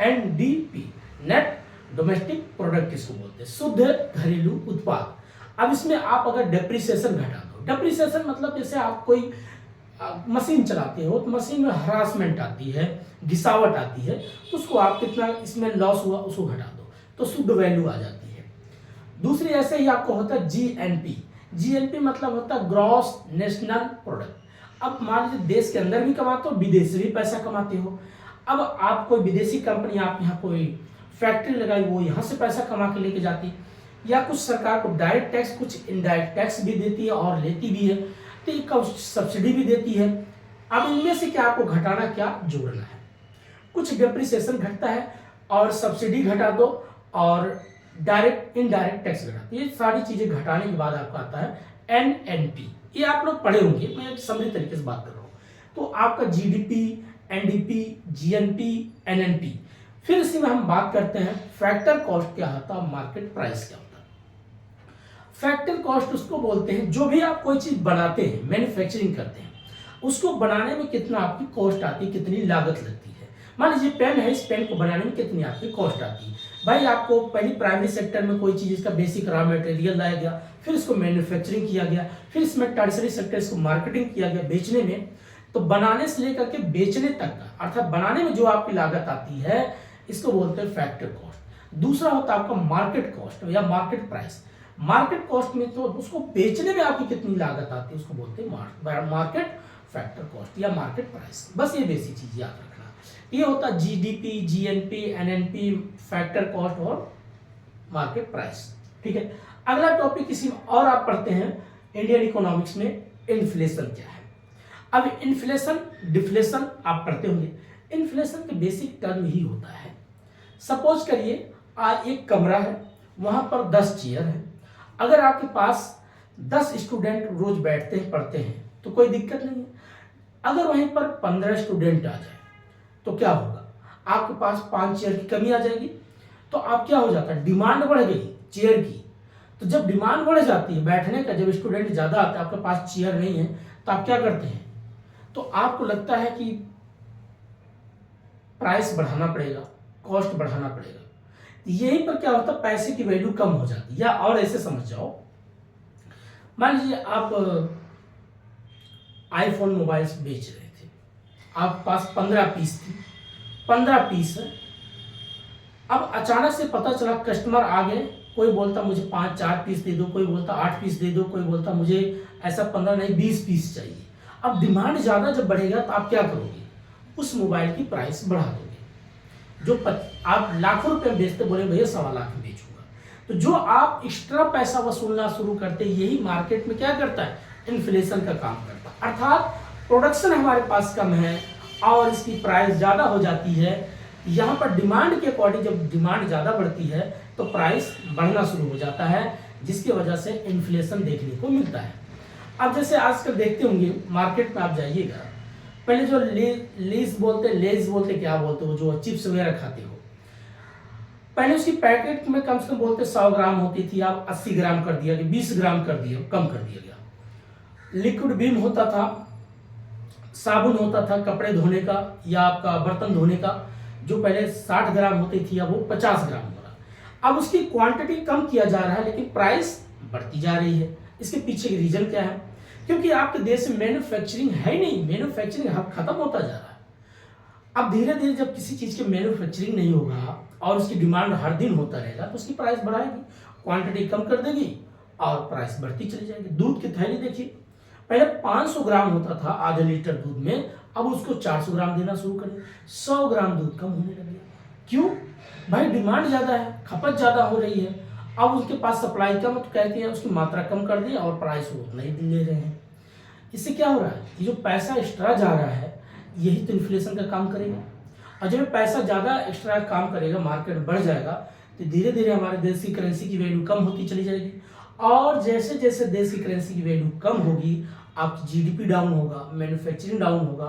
एनडीपी, नेट डोमेस्टिक प्रोडक्ट किसको बोलते हैं, शुद्ध घरेलू उत्पाद। अब इसमें आप अगर डेप्रिसिएशन घटा दो, डेप्रिसिएशन मतलब जैसे आप कोई मशीन चलाते हो तो मशीन में हरासमेंट आती है, घिसावट आती है, तो उसको आप कितना इसमें लॉस हुआ उसको घटा दो तो शुद्ध वैल्यू आ जाती है। दूसरी ऐसे ही आपको होता है जीएनपी, जीएनपी मतलब होता है ग्रॉस नेशनल प्रोडक्ट। अब मान लीजिए देश के अंदर भी कमाते हो, विदेश से भी पैसा कमाते हो। अब आप कोई विदेशी कंपनी, आप यहाँ कोई फैक्ट्री लगाई, वो यहाँ से पैसा कमा के लेके जाती, या कुछ सरकार को डायरेक्ट टैक्स, कुछ इनडायरेक्ट टैक्स भी देती है और लेती भी है, तो एक सब्सिडी भी देती है। अब इनमें से क्या आपको घटाना, क्या जोड़ना है, कुछ डेप्रिसिएशन घटता है और सब्सिडी घटा दो और डायरेक्ट इनडायरेक्ट टैक्स घटा दो, ये सारी चीजें घटाने के बाद आपका आता है एनएनपी। ये आप लोग पढ़े होंगे, मैं समझे तरीके से बात कर रहा हूँ। तो आपका जीडीपी, एनडीपी, जीएनपी, एनएनपी। फिर इसी में हम बात करते हैं फैक्टर कॉस्ट क्या होता है, मार्केट प्राइस क्या होता है। फैक्टर कॉस्ट उसको बोलते हैं जो भी आप कोई चीज बनाते हैं, मैन्युफैक्चरिंग करते हैं, उसको बनाने में कितना आपकी कॉस्ट आती है, कितनी लागत लगती है। मान लीजिए पेन है, इस पेन को बनाने में कितनी आपकी कॉस्ट आती है। भाई आपको पहले प्राइमरी सेक्टर में कोई चीज इसका बेसिक रॉ मटेरियल लाया गया, फिर इसको मैन्युफैक्चरिंग किया गया, फिर इसमें टर्सरी सेक्टर इसको मार्केटिंग किया गया बेचने में। तो बनाने से लेकर के बेचने तक का, अर्थात बनाने में जो आपकी लागत आती है, इसको बोलते हैं फैक्टर कॉस्ट। दूसरा होता है आपका मार्केट कॉस्ट या मार्केट प्राइस। मार्केट कॉस्ट में तो उसको बेचने में आपकी कितनी लागत आती है, उसको बोलते हैं मार्केट फैक्टर कॉस्ट या मार्केट प्राइस। बस ये बेसिक चीज याद रखना। ये होता है GDP, GNP, NNP, factor cost और मार्केट प्राइस। ठीक है, अगला टॉपिक किसी और आप पढ़ते हैं इंडियन इकोनॉमिक्स में, इन्फ्लेशन क्या है। अब इन्फ्लेशन, डिफ्लेशन आप पढ़ते होंगे। इन्फ्लेशन के बेसिक टर्म ही होता है, सपोज करिए आज एक कमरा है, वहां पर 10 चेयर है। अगर आपके पास 10 स्टूडेंट रोज बैठते हैं, पढ़ते हैं, तो कोई दिक्कत नहीं है। अगर वहीं पर 15 स्टूडेंट आ जाए तो क्या होगा, आपके पास 5 चेयर की कमी आ जाएगी। तो आप क्या हो जाता है, डिमांड बढ़ गई चेयर की। तो जब डिमांड बढ़ जाती है बैठने का, जब स्टूडेंट ज्यादा आते हैं, आपके पास चेयर नहीं है, तो आप क्या करते हैं, तो आपको लगता है कि प्राइस बढ़ाना पड़ेगा, कॉस्ट बढ़ाना पड़ेगा। यहीं पर क्या होता है, पैसे की वैल्यू कम हो जाती है। या और ऐसे समझ जाओ, मान लीजिए आप आईफोन मोबाइल्स बेच रहे थे, आपके पास 15 पीस थी, 15 पीस है। अब अचानक से पता चला कस्टमर आ गए, कोई बोलता मुझे 4 पीस दे दो, कोई बोलता 8 पीस दे दो, कोई बोलता मुझे ऐसा 15 नहीं 20 पीस चाहिए। अब डिमांड ज्यादा जब बढ़ेगा तो आप क्या करोगे, उस मोबाइल की प्राइस बढ़ा दोगे। जो आप लाखों रुपए बेचते, बोले भैया 1.25 लाख में बेचूंगा, तो जो आप एक्स्ट्रा पैसा वसूलना शुरू करते, यही मार्केट में क्या करता है, इन्फ्लेशन का काम करता है। अर्थात प्रोडक्शन हमारे पास कम है और इसकी प्राइस ज्यादा हो जाती है। यहाँ पर डिमांड के अकॉर्डिंग जब डिमांड ज्यादा बढ़ती है तो प्राइस बढ़ना शुरू हो जाता है, जिसकी वजह से इन्फ्लेशन देखने को मिलता है। अब जैसे आजकल देखते होंगे मार्केट में आप जाइएगा, पहले जो लेज बोलते क्या बोलते हो, जो चिप्स वगैरह खाते हो, पहले उसकी पैकेट में कम से कम बोलते 100 ग्राम होती थी, आप 80 ग्राम कर दिया, 20 ग्राम कर दिया, कम कर दिया गया। लिक्विड बीम होता था, साबुन होता था कपड़े धोने का या आपका बर्तन धोने का, जो पहले 60 ग्राम होती थी, अब वो 50 ग्राम हो रहा। अब उसकी क्वांटिटी कम किया जा रहा है, लेकिन प्राइस बढ़ती जा रही है। इसके पीछे रीजन क्या है, क्योंकि आपके देश में मैन्युफैक्चरिंग है ही नहीं, मैन्युफैक्चरिंग हब खत्म होता जा रहा है। अब धीरे धीरे जब किसी चीज़ की मैन्युफैक्चरिंग नहीं होगा और उसकी डिमांड हर दिन होता रहेगा तो उसकी प्राइस बढ़ाएगी, क्वांटिटी कम कर देगी और प्राइस बढ़ती चली जाएगी। दूध की थैली देखिए, पहले 500 ग्राम होता था आधे लीटर दूध में, अब उसको 400 ग्राम देना शुरू करें, 100 ग्राम दूध कम होने लग गया। क्यों? भाई डिमांड ज़्यादा है, खपत ज़्यादा हो रही है, अब उसके पास सप्लाई कम, तो कहते हैं उसकी मात्रा कम कर दी और प्राइस वो उतना ही ले रहे हैं। इससे क्या हो रहा है? ये जो पैसा एक्स्ट्रा जा रहा है यही तो इन्फ्लेशन का काम करेगा, और जब पैसा ज़्यादा एक्स्ट्रा काम करेगा, मार्केट बढ़ जाएगा, तो धीरे धीरे हमारे देश की करेंसी की वैल्यू कम होती चली जाएगी, और जैसे जैसे देश की करेंसी की वैल्यू कम होगी आपकी जीडीपी डाउन होगा, मैन्युफैक्चरिंग डाउन होगा,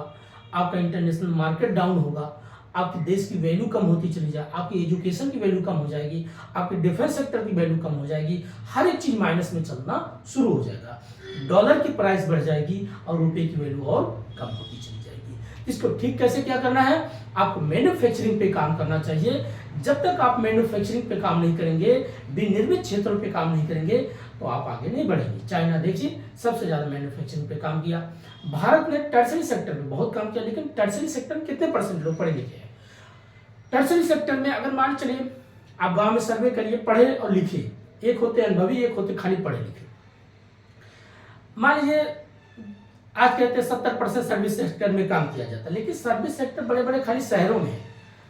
आपका इंटरनेशनल मार्केट डाउन होगा, आपके देश की वैल्यू कम होती चली जाए, आपकी एजुकेशन की वैल्यू कम हो जाएगी, आपके डिफेंस सेक्टर की वैल्यू कम हो जाएगी, हर एक चीज माइनस में चलना शुरू हो जाएगा, डॉलर की प्राइस बढ़ जाएगी और रुपए की वैल्यू और कम होती चली जाएगी। इसको ठीक कैसे क्या करना है? आपको मैन्युफैक्चरिंग पे काम करना चाहिए। जब तक आप मैन्युफैक्चरिंग पे काम नहीं करेंगे, विनिर्मित क्षेत्रों पे काम नहीं करेंगे, तो आप आगे नहीं बढ़ेंगे। चाइना देखिए सबसे ज्यादा मैन्युफैक्चरिंग पे काम किया, भारत ने टर्सरी सेक्टर में बहुत काम किया, लेकिन टर्सरी सेक्टर में कितने परसेंट लोग पढ़े लिखे हैं? टर्सरी सेक्टर में अगर मान चलिए आप गांव में सर्वे करिए, पढ़े और लिखे, एक होते अनुभवी, एक होते खाली पढ़े लिखे। मान लीजिए आज कहते हैं 70% सर्विस सेक्टर में काम किया जाता है, लेकिन सर्विस सेक्टर बड़े बड़े खाली शहरों में है,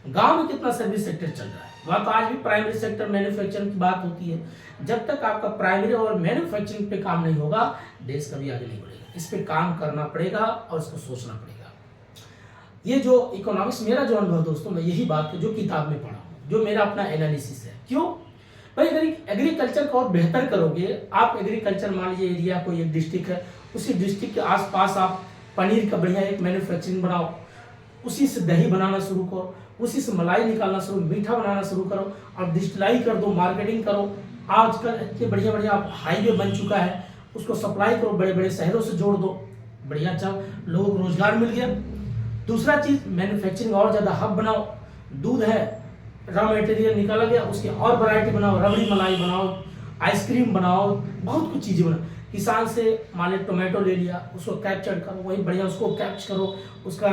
गांव में कितना सर्विस सेक्टर चल रहा है? वहाँ तो आज भी प्राइमरी सेक्टर मैन्युफैक्चरिंग की बात होती है। जब तक आपका प्राइमरी और मैन्युफैक्चरिंग पे काम नहीं होगा, देश कभी आगे नहीं बढ़ेगा। इस पे काम करना पड़ेगा और इसको सोचना पड़ेगा। ये जो इकोनॉमिक्स मेरा जो अनुभव दोस्तों, मैं यही बात है जो किताब में पढ़ा हूँ, जो मेरा अपना एनालिसिस है। क्यों भाई? अगर एग्रीकल्चर को और बेहतर करोगे, आप एग्रीकल्चर मान लीजिए एरिया कोई एक डिस्ट्रिक्ट है, उसी डिस्ट्रिक्ट के आसपास आप पनीर का बढ़िया एक मैन्युफैक्चरिंग बनाओ, उसी से दही बनाना शुरू करो, उसी से मलाई निकालना शुरू, मीठा बनाना शुरू करो और डिस्टिलाई कर दो, मार्केटिंग करो। आजकल इतने बढ़िया बढ़िया आप हाईवे बन चुका है, उसको सप्लाई करो, बड़े बड़े शहरों से जोड़ दो, बढ़िया अच्छा लोगों को रोजगार मिल गया। दूसरा चीज मैन्युफैक्चरिंग और ज्यादा हब बनाओ, दूध है रॉ मटेरियल निकाला गया, उसकी और वैरायटी बनाओ, रबड़ी मलाई बनाओ, आइसक्रीम बनाओ, बहुत कुछ चीजें बनाओ। किसान से मान लीजिए टोमेटो ले लिया, उसको कैप्चर करो, वही बढ़िया उसको कैप्च करो, उसका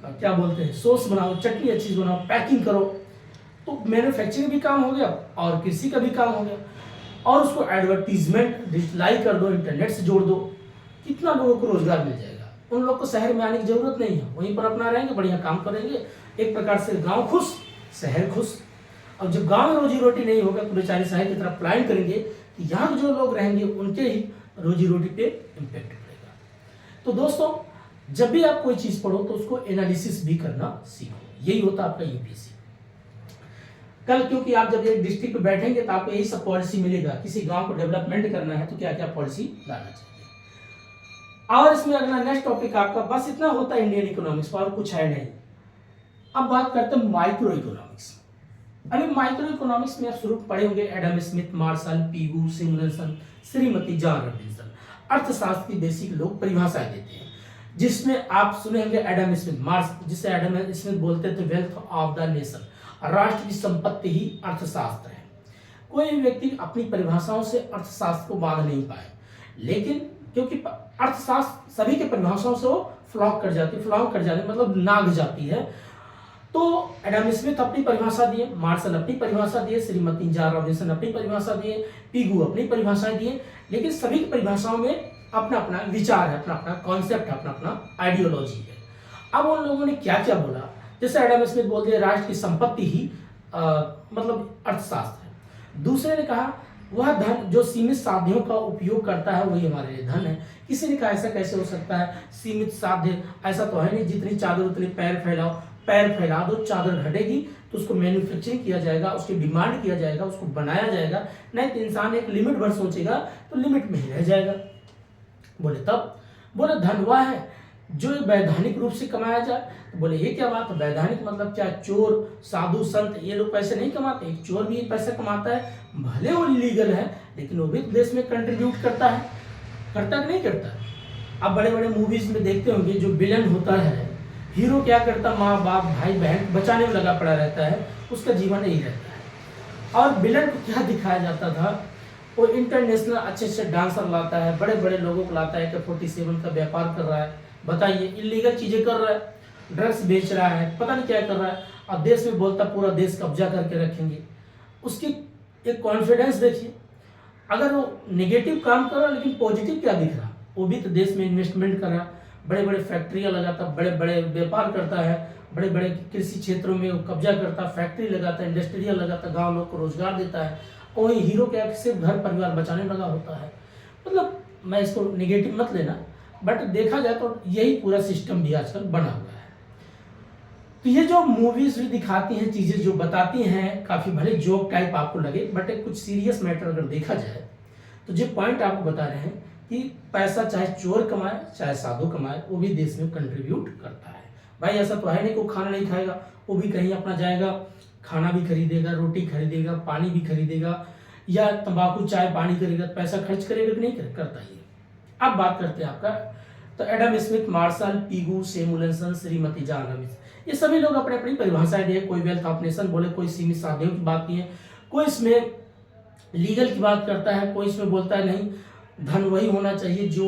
क्या बोलते हैं सॉस बनाओ, चटनी अच्छी बनाओ, पैकिंग करो, तो मैन्युफैक्चरिंग भी काम हो गया और कृषि का भी काम हो गया। और उसको एडवर्टीजमेंट डिजिटलाई कर दो, इंटरनेट से जोड़ दो, कितना लोगों को रोजगार मिल जाएगा। उन लोग को शहर में आने की जरूरत नहीं है, वहीं पर अपना रहेंगे, बढ़िया काम करेंगे। एक प्रकार से गांव खुश, शहर खुश। अब जब गांव में रोजी रोटी नहीं होगा तो बेचारे शहर की तरफ प्लान करेंगे कि यहाँ के जो लोग रहेंगे उनके ही रोजी रोटी पे इम्पैक्ट पड़ेगा। तो दोस्तों, जब भी आप कोई चीज पढ़ो तो उसको एनालिसिस भी करना सीखो, यही होता है आपका यूपीएससी। कल क्योंकि आप जब एक डिस्ट्रिक्ट पे बैठेंगे तो आपको यही सब पॉलिसी मिलेगा, किसी गांव को डेवलपमेंट करना है तो क्या क्या पॉलिसी लाना चाहिए। और इसमें अगला नेक्स्ट टॉपिक आपका बस इतना होता है इंडियन इकोनॉमिक्स, और कुछ है नहीं। अब बात करते हैं माइक्रो इकोनॉमिक्स। अभी माइक्रो इकोनॉमिक्स में आप शुरू पढ़े होंगे Adam Smith, Marshall, Pigou, Samuelson, श्रीमती जॉन रॉबिन्सन। अर्थशास्त्र की बेसिक लोग परिभाषाएं देते हैं, जिसमें आप सुने होंगे एडम स्मिथ, जिसे एडम स्मिथ बोलते थे वेल्थ ऑफ द नेशन, राष्ट्र की संपत्ति ही अर्थशास्त्र है। कोई भी व्यक्ति अपनी परिभाषाओं से अर्थशास्त्र को बांध नहीं पाए, लेकिन क्योंकि अर्थशास्त्र सभी के परिभाषाओं से वो फ्लॉक कर जाती है, मतलब नाग जाती है। तो एडम स्मिथ अपनी परिभाषा दिए, मार्शल अपनी परिभाषा दिए, श्रीमती जॉन रॉबिन्सन अपनी परिभाषा दिए, पीगू अपनी परिभाषाएं दिए, लेकिन सभी की परिभाषाओं में अपना अपना विचार है, अपना अपना कॉन्सेप्ट है, अपना अपना आइडियोलॉजी है। अब उन लोगों ने क्या क्या बोला, जैसे एडम स्मिथ बोलते हैं राष्ट्र की संपत्ति ही मतलब अर्थशास्त्र है। दूसरे ने कहा वह धन जो सीमित साध्यों का उपयोग करता है वही हमारे लिए धन है। किसी ने कहा ऐसा कैसे हो सकता है, सीमित साध्य ऐसा तो है नहीं, जितनी चादर उतनी पैर फैला दो, चादर घटेगी तो उसको मैन्युफैक्चरिंग किया जाएगा, उसकी डिमांड किया जाएगा, उसको बनाया जाएगा। नहीं तो इंसान एक लिमिट भर सोचेगा तो लिमिट में ही रह जाएगा। बोले तब, बोले धन वह है जो वैधानिक रूप से कमाया जाए। तो बोले ये क्या बात है, वैधानिक मतलब क्या, चोर साधु संत ये लोग पैसे नहीं कमाते? एक चोर भी पैसा कमाता है, भले वो इलीगल है लेकिन वो भी देश में कंट्रीब्यूट करता है, करता कि नहीं करता? आप बड़े बड़े मूवीज में देखते होंगे जो विलन होता है, हीरो क्या करता, माँ बाप भाई बहन बचाने में लगा पड़ा रहता है, उसका जीवन यही रहता है। और विलन को क्या दिखाया जाता था, वो इंटरनेशनल अच्छे अच्छे डांसर लाता है, बड़े बड़े लोगों को लाता है कि 47 का व्यापार कर रहा है, बताइए इलीगल चीजें कर रहा है, ड्रग्स बेच रहा है, पता नहीं क्या कर रहा है, अब देश में बोलता पूरा देश कब्जा करके रखेंगे। उसकी एक कॉन्फिडेंस देखिए। अगर वो नेगेटिव काम कर रहा है लेकिन पॉजिटिव क्या दिख रहा, वो भी तो देश में इन्वेस्टमेंट कर रहा, बड़े बड़े फैक्ट्रियाँ लगाता, बड़े बड़े व्यापार करता है, बड़े बड़े कृषि क्षेत्रों में वो कब्जा करता, फैक्ट्री लगाता, इंडस्ट्रियल लगाता, गाँव लोग को रोजगार देता है। और वही हीरो क्या सिर्फ घर परिवार बचाने लगा होता है। मतलब मैं इसको नेगेटिव मत लेना, बट देखा जाए तो यही पूरा सिस्टम भी आजकल बना हुआ है। तो ये जो मूवीज भी दिखाती हैं, चीजें जो बताती हैं, काफी भले जोक टाइप आपको लगे, बट एक कुछ सीरियस मैटर अगर देखा जाए तो जो पॉइंट आपको बता रहे हैं कि पैसा चाहे चोर कमाए चाहे साधु कमाए, वो भी देश में कंट्रीब्यूट करता है। भाई ऐसा तो है नहीं को खाना नहीं खाएगा, वो भी कहीं अपना जाएगा, खाना भी खरीदेगा, रोटी खरीदेगा, पानी भी खरीदेगा, या तंबाकू चाय पानी करेगा, पैसा खर्च करेगा कि नहीं करता ही। अब बात करते हैं आपका, तो Adam Smith, Marshall, Pigou, Samuelson, श्रीमती जॉन रॉबिन्स, ये सभी लोग अपनी अपनी परिभाषाएं दिए। कोई वेल्थ ऑफ नेशन बोले, कोई सीमित साध्यों की बात की है, कोई इसमें लीगल की बात करता है, कोई इसमें बोलता है नहीं धन वही होना चाहिए जो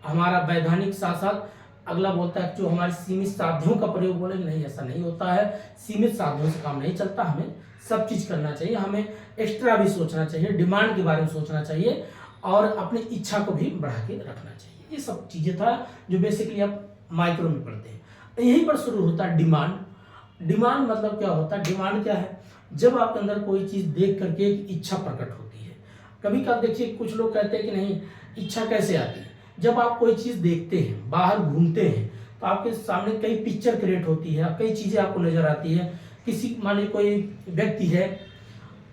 हमारा वैधानिक, साथ साथ अगला बोलता है जो हमारे सीमित साध्यों का प्रयोग, बोले नहीं ऐसा नहीं होता है, सीमित साध्यों से काम नहीं चलता, हमें सब चीज करना चाहिए, हमें एक्स्ट्रा भी सोचना चाहिए, डिमांड के बारे में सोचना चाहिए और अपनी इच्छा को भी बढ़ा के रखना चाहिए। ये सब चीजें था जो बेसिकली आप माइक्रो में पढ़ते हैं। यहीं पर शुरू होता है डिमांड। डिमांड मतलब क्या होता है? डिमांड क्या है? जब आपके अंदर कोई चीज देख करके एक इच्छा प्रकट होती है। कभी कभी देखिए कुछ लोग कहते हैं कि नहीं, इच्छा कैसे आती है? जब आप कोई चीज देखते हैं, बाहर घूमते हैं, तो आपके सामने कई पिक्चर क्रिएट होती है, कई चीजें आपको नजर आती है। किसी मान लीजिए कोई व्यक्ति है,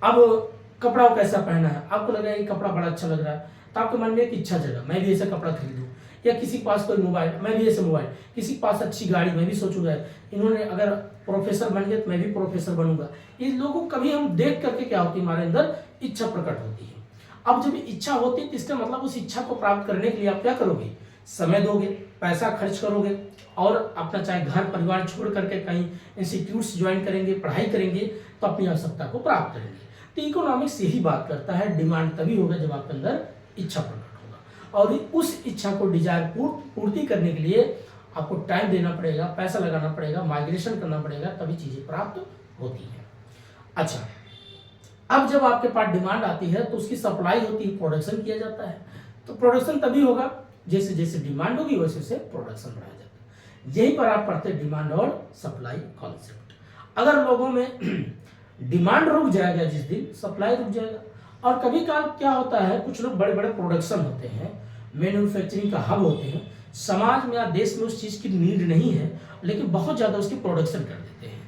अब कपड़ा कैसा पहना है, आपको लगा ये कपड़ा बड़ा अच्छा लग रहा है, तो आपके मन में एक इच्छा जगा, मैं भी ऐसा कपड़ा खरीदूं। या किसी के पास कोई मोबाइल, मैं भी ऐसे मोबाइल, किसी के पास अच्छी गाड़ी, मैं भी सोचूंगा इन्होंने अगर प्रोफेसर बन गए तो मैं भी प्रोफेसर बनूंगा। ये लोगों को कभी हम देख करके क्या होती है, हमारे अंदर इच्छा प्रकट होती है। अब जब इच्छा होती है तो इसका मतलब उस इच्छा को प्राप्त करने के लिए आप क्या करोगे? समय दोगे, पैसा खर्च करोगे और अपना चाहे घर परिवार छोड़ करके कहीं इंस्टीट्यूट्स ज्वाइन करेंगे, पढ़ाई करेंगे, तो अपनी आवश्यकता को प्राप्त करेंगे। तो इकोनॉमिक्स यही बात करता है, डिमांड तभी होगा जब आपके अंदर इच्छा प्रकट होगा, और उस इच्छा को डिजायर पूर्ति करने के लिए आपको टाइम देना पड़ेगा, पैसा लगाना पड़ेगा, माइग्रेशन करना पड़ेगा, तभी चीजें प्राप्त होती हैं। अच्छा, अब जब आपके पास डिमांड आती है तो उसकी सप्लाई होती है, प्रोडक्शन किया जाता है। तो प्रोडक्शन तभी होगा जैसे जैसे डिमांड होगी वैसे वैसे प्रोडक्शन बढ़ाया जाता है। यहीं पर आप पढ़ते हैं डिमांड और सप्लाई कॉन्सेप्ट। अगर लोगों में डिमांड रुक जाएगा जिस दिन, सप्लाई रुक जाएगा। और कभी काल क्या होता है, कुछ लोग बड़े बड़े प्रोडक्शन होते हैं, मैन्युफैक्चरिंग का हब होते हैं, समाज में या देश में उस चीज की नीड नहीं है लेकिन बहुत ज्यादा उसकी प्रोडक्शन कर देते हैं।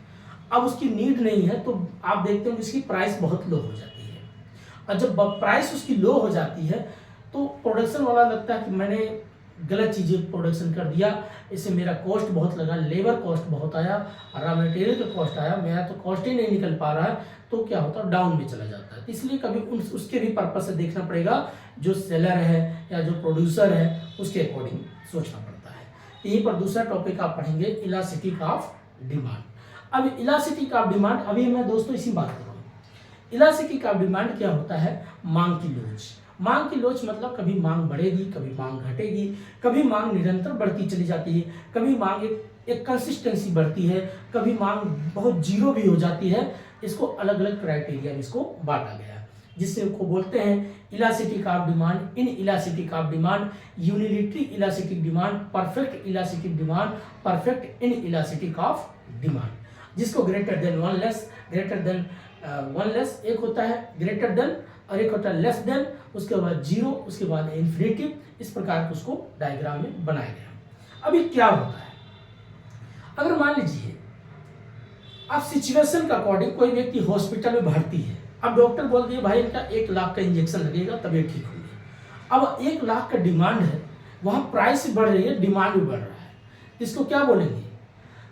अब उसकी नीड नहीं है तो आप देखते हैं कि इसकी प्राइस बहुत लो हो जाती है, और जब प्राइस उसकी लो हो जाती है तो प्रोडक्शन वाला लगता है कि मैंने गलत चीज़ें प्रोडक्शन कर दिया, इससे मेरा कॉस्ट बहुत लगा, लेबर कॉस्ट बहुत आया, रॉ मटेरियल का कॉस्ट आया, मेरा तो कॉस्ट ही नहीं निकल पा रहा है, तो क्या होता है डाउन में चला जाता है। इसलिए कभी उसके भी पर्पज से देखना पड़ेगा, जो सेलर है या जो प्रोड्यूसर है उसके अकॉर्डिंग सोचना पड़ता है। यहीं पर दूसरा टॉपिक आप पढ़ेंगे इलास्टिसिटी ऑफ डिमांड। अब इलास्टिसिटी ऑफ डिमांड, अभी मैं दोस्तों इसी बात कर रहा हूँ। इलास्टिसिटी ऑफ डिमांड क्या होता है? मांग की लोच। मांग की लोच मतलब कभी मांग बढ़ेगी, कभी मांग घटेगी, कभी मांग निरंतर बढ़ती चली जाती है, कभी मांग एक कंसिस्टेंसी बढ़ती है, कभी मांग बहुत जीरो भी हो जाती है। इसको अलग अलग क्राइटेरिया में इसको बांटा गया है, जिससे उसको बोलते हैं elasticity of demand, inelasticity of demand, unitary elasticity demand, perfect elasticity demand, perfect inelasticity of demand. जिसको greater than one less, greater than one less एक होता है, ग्रेटर देन और एक होता है लेस देन, उसके बाद जीरो, उसके बाद इन्फिनिटिव। इस प्रकार के उसको डायग्राम में बनाया गया। अभी क्या होता है, अगर मान लीजिए आप सिचुएशन के अकॉर्डिंग कोई व्यक्ति हॉस्पिटल में भर्ती है, अब डॉक्टर बोल दिए भाई इनका 1 लाख का इंजेक्शन लगेगा तभी ठीक होंगे। अब 1 लाख का डिमांड है, वहां प्राइस भी बढ़ रही है, डिमांड भी बढ़ रहा है, इसको क्या बोलेंगे?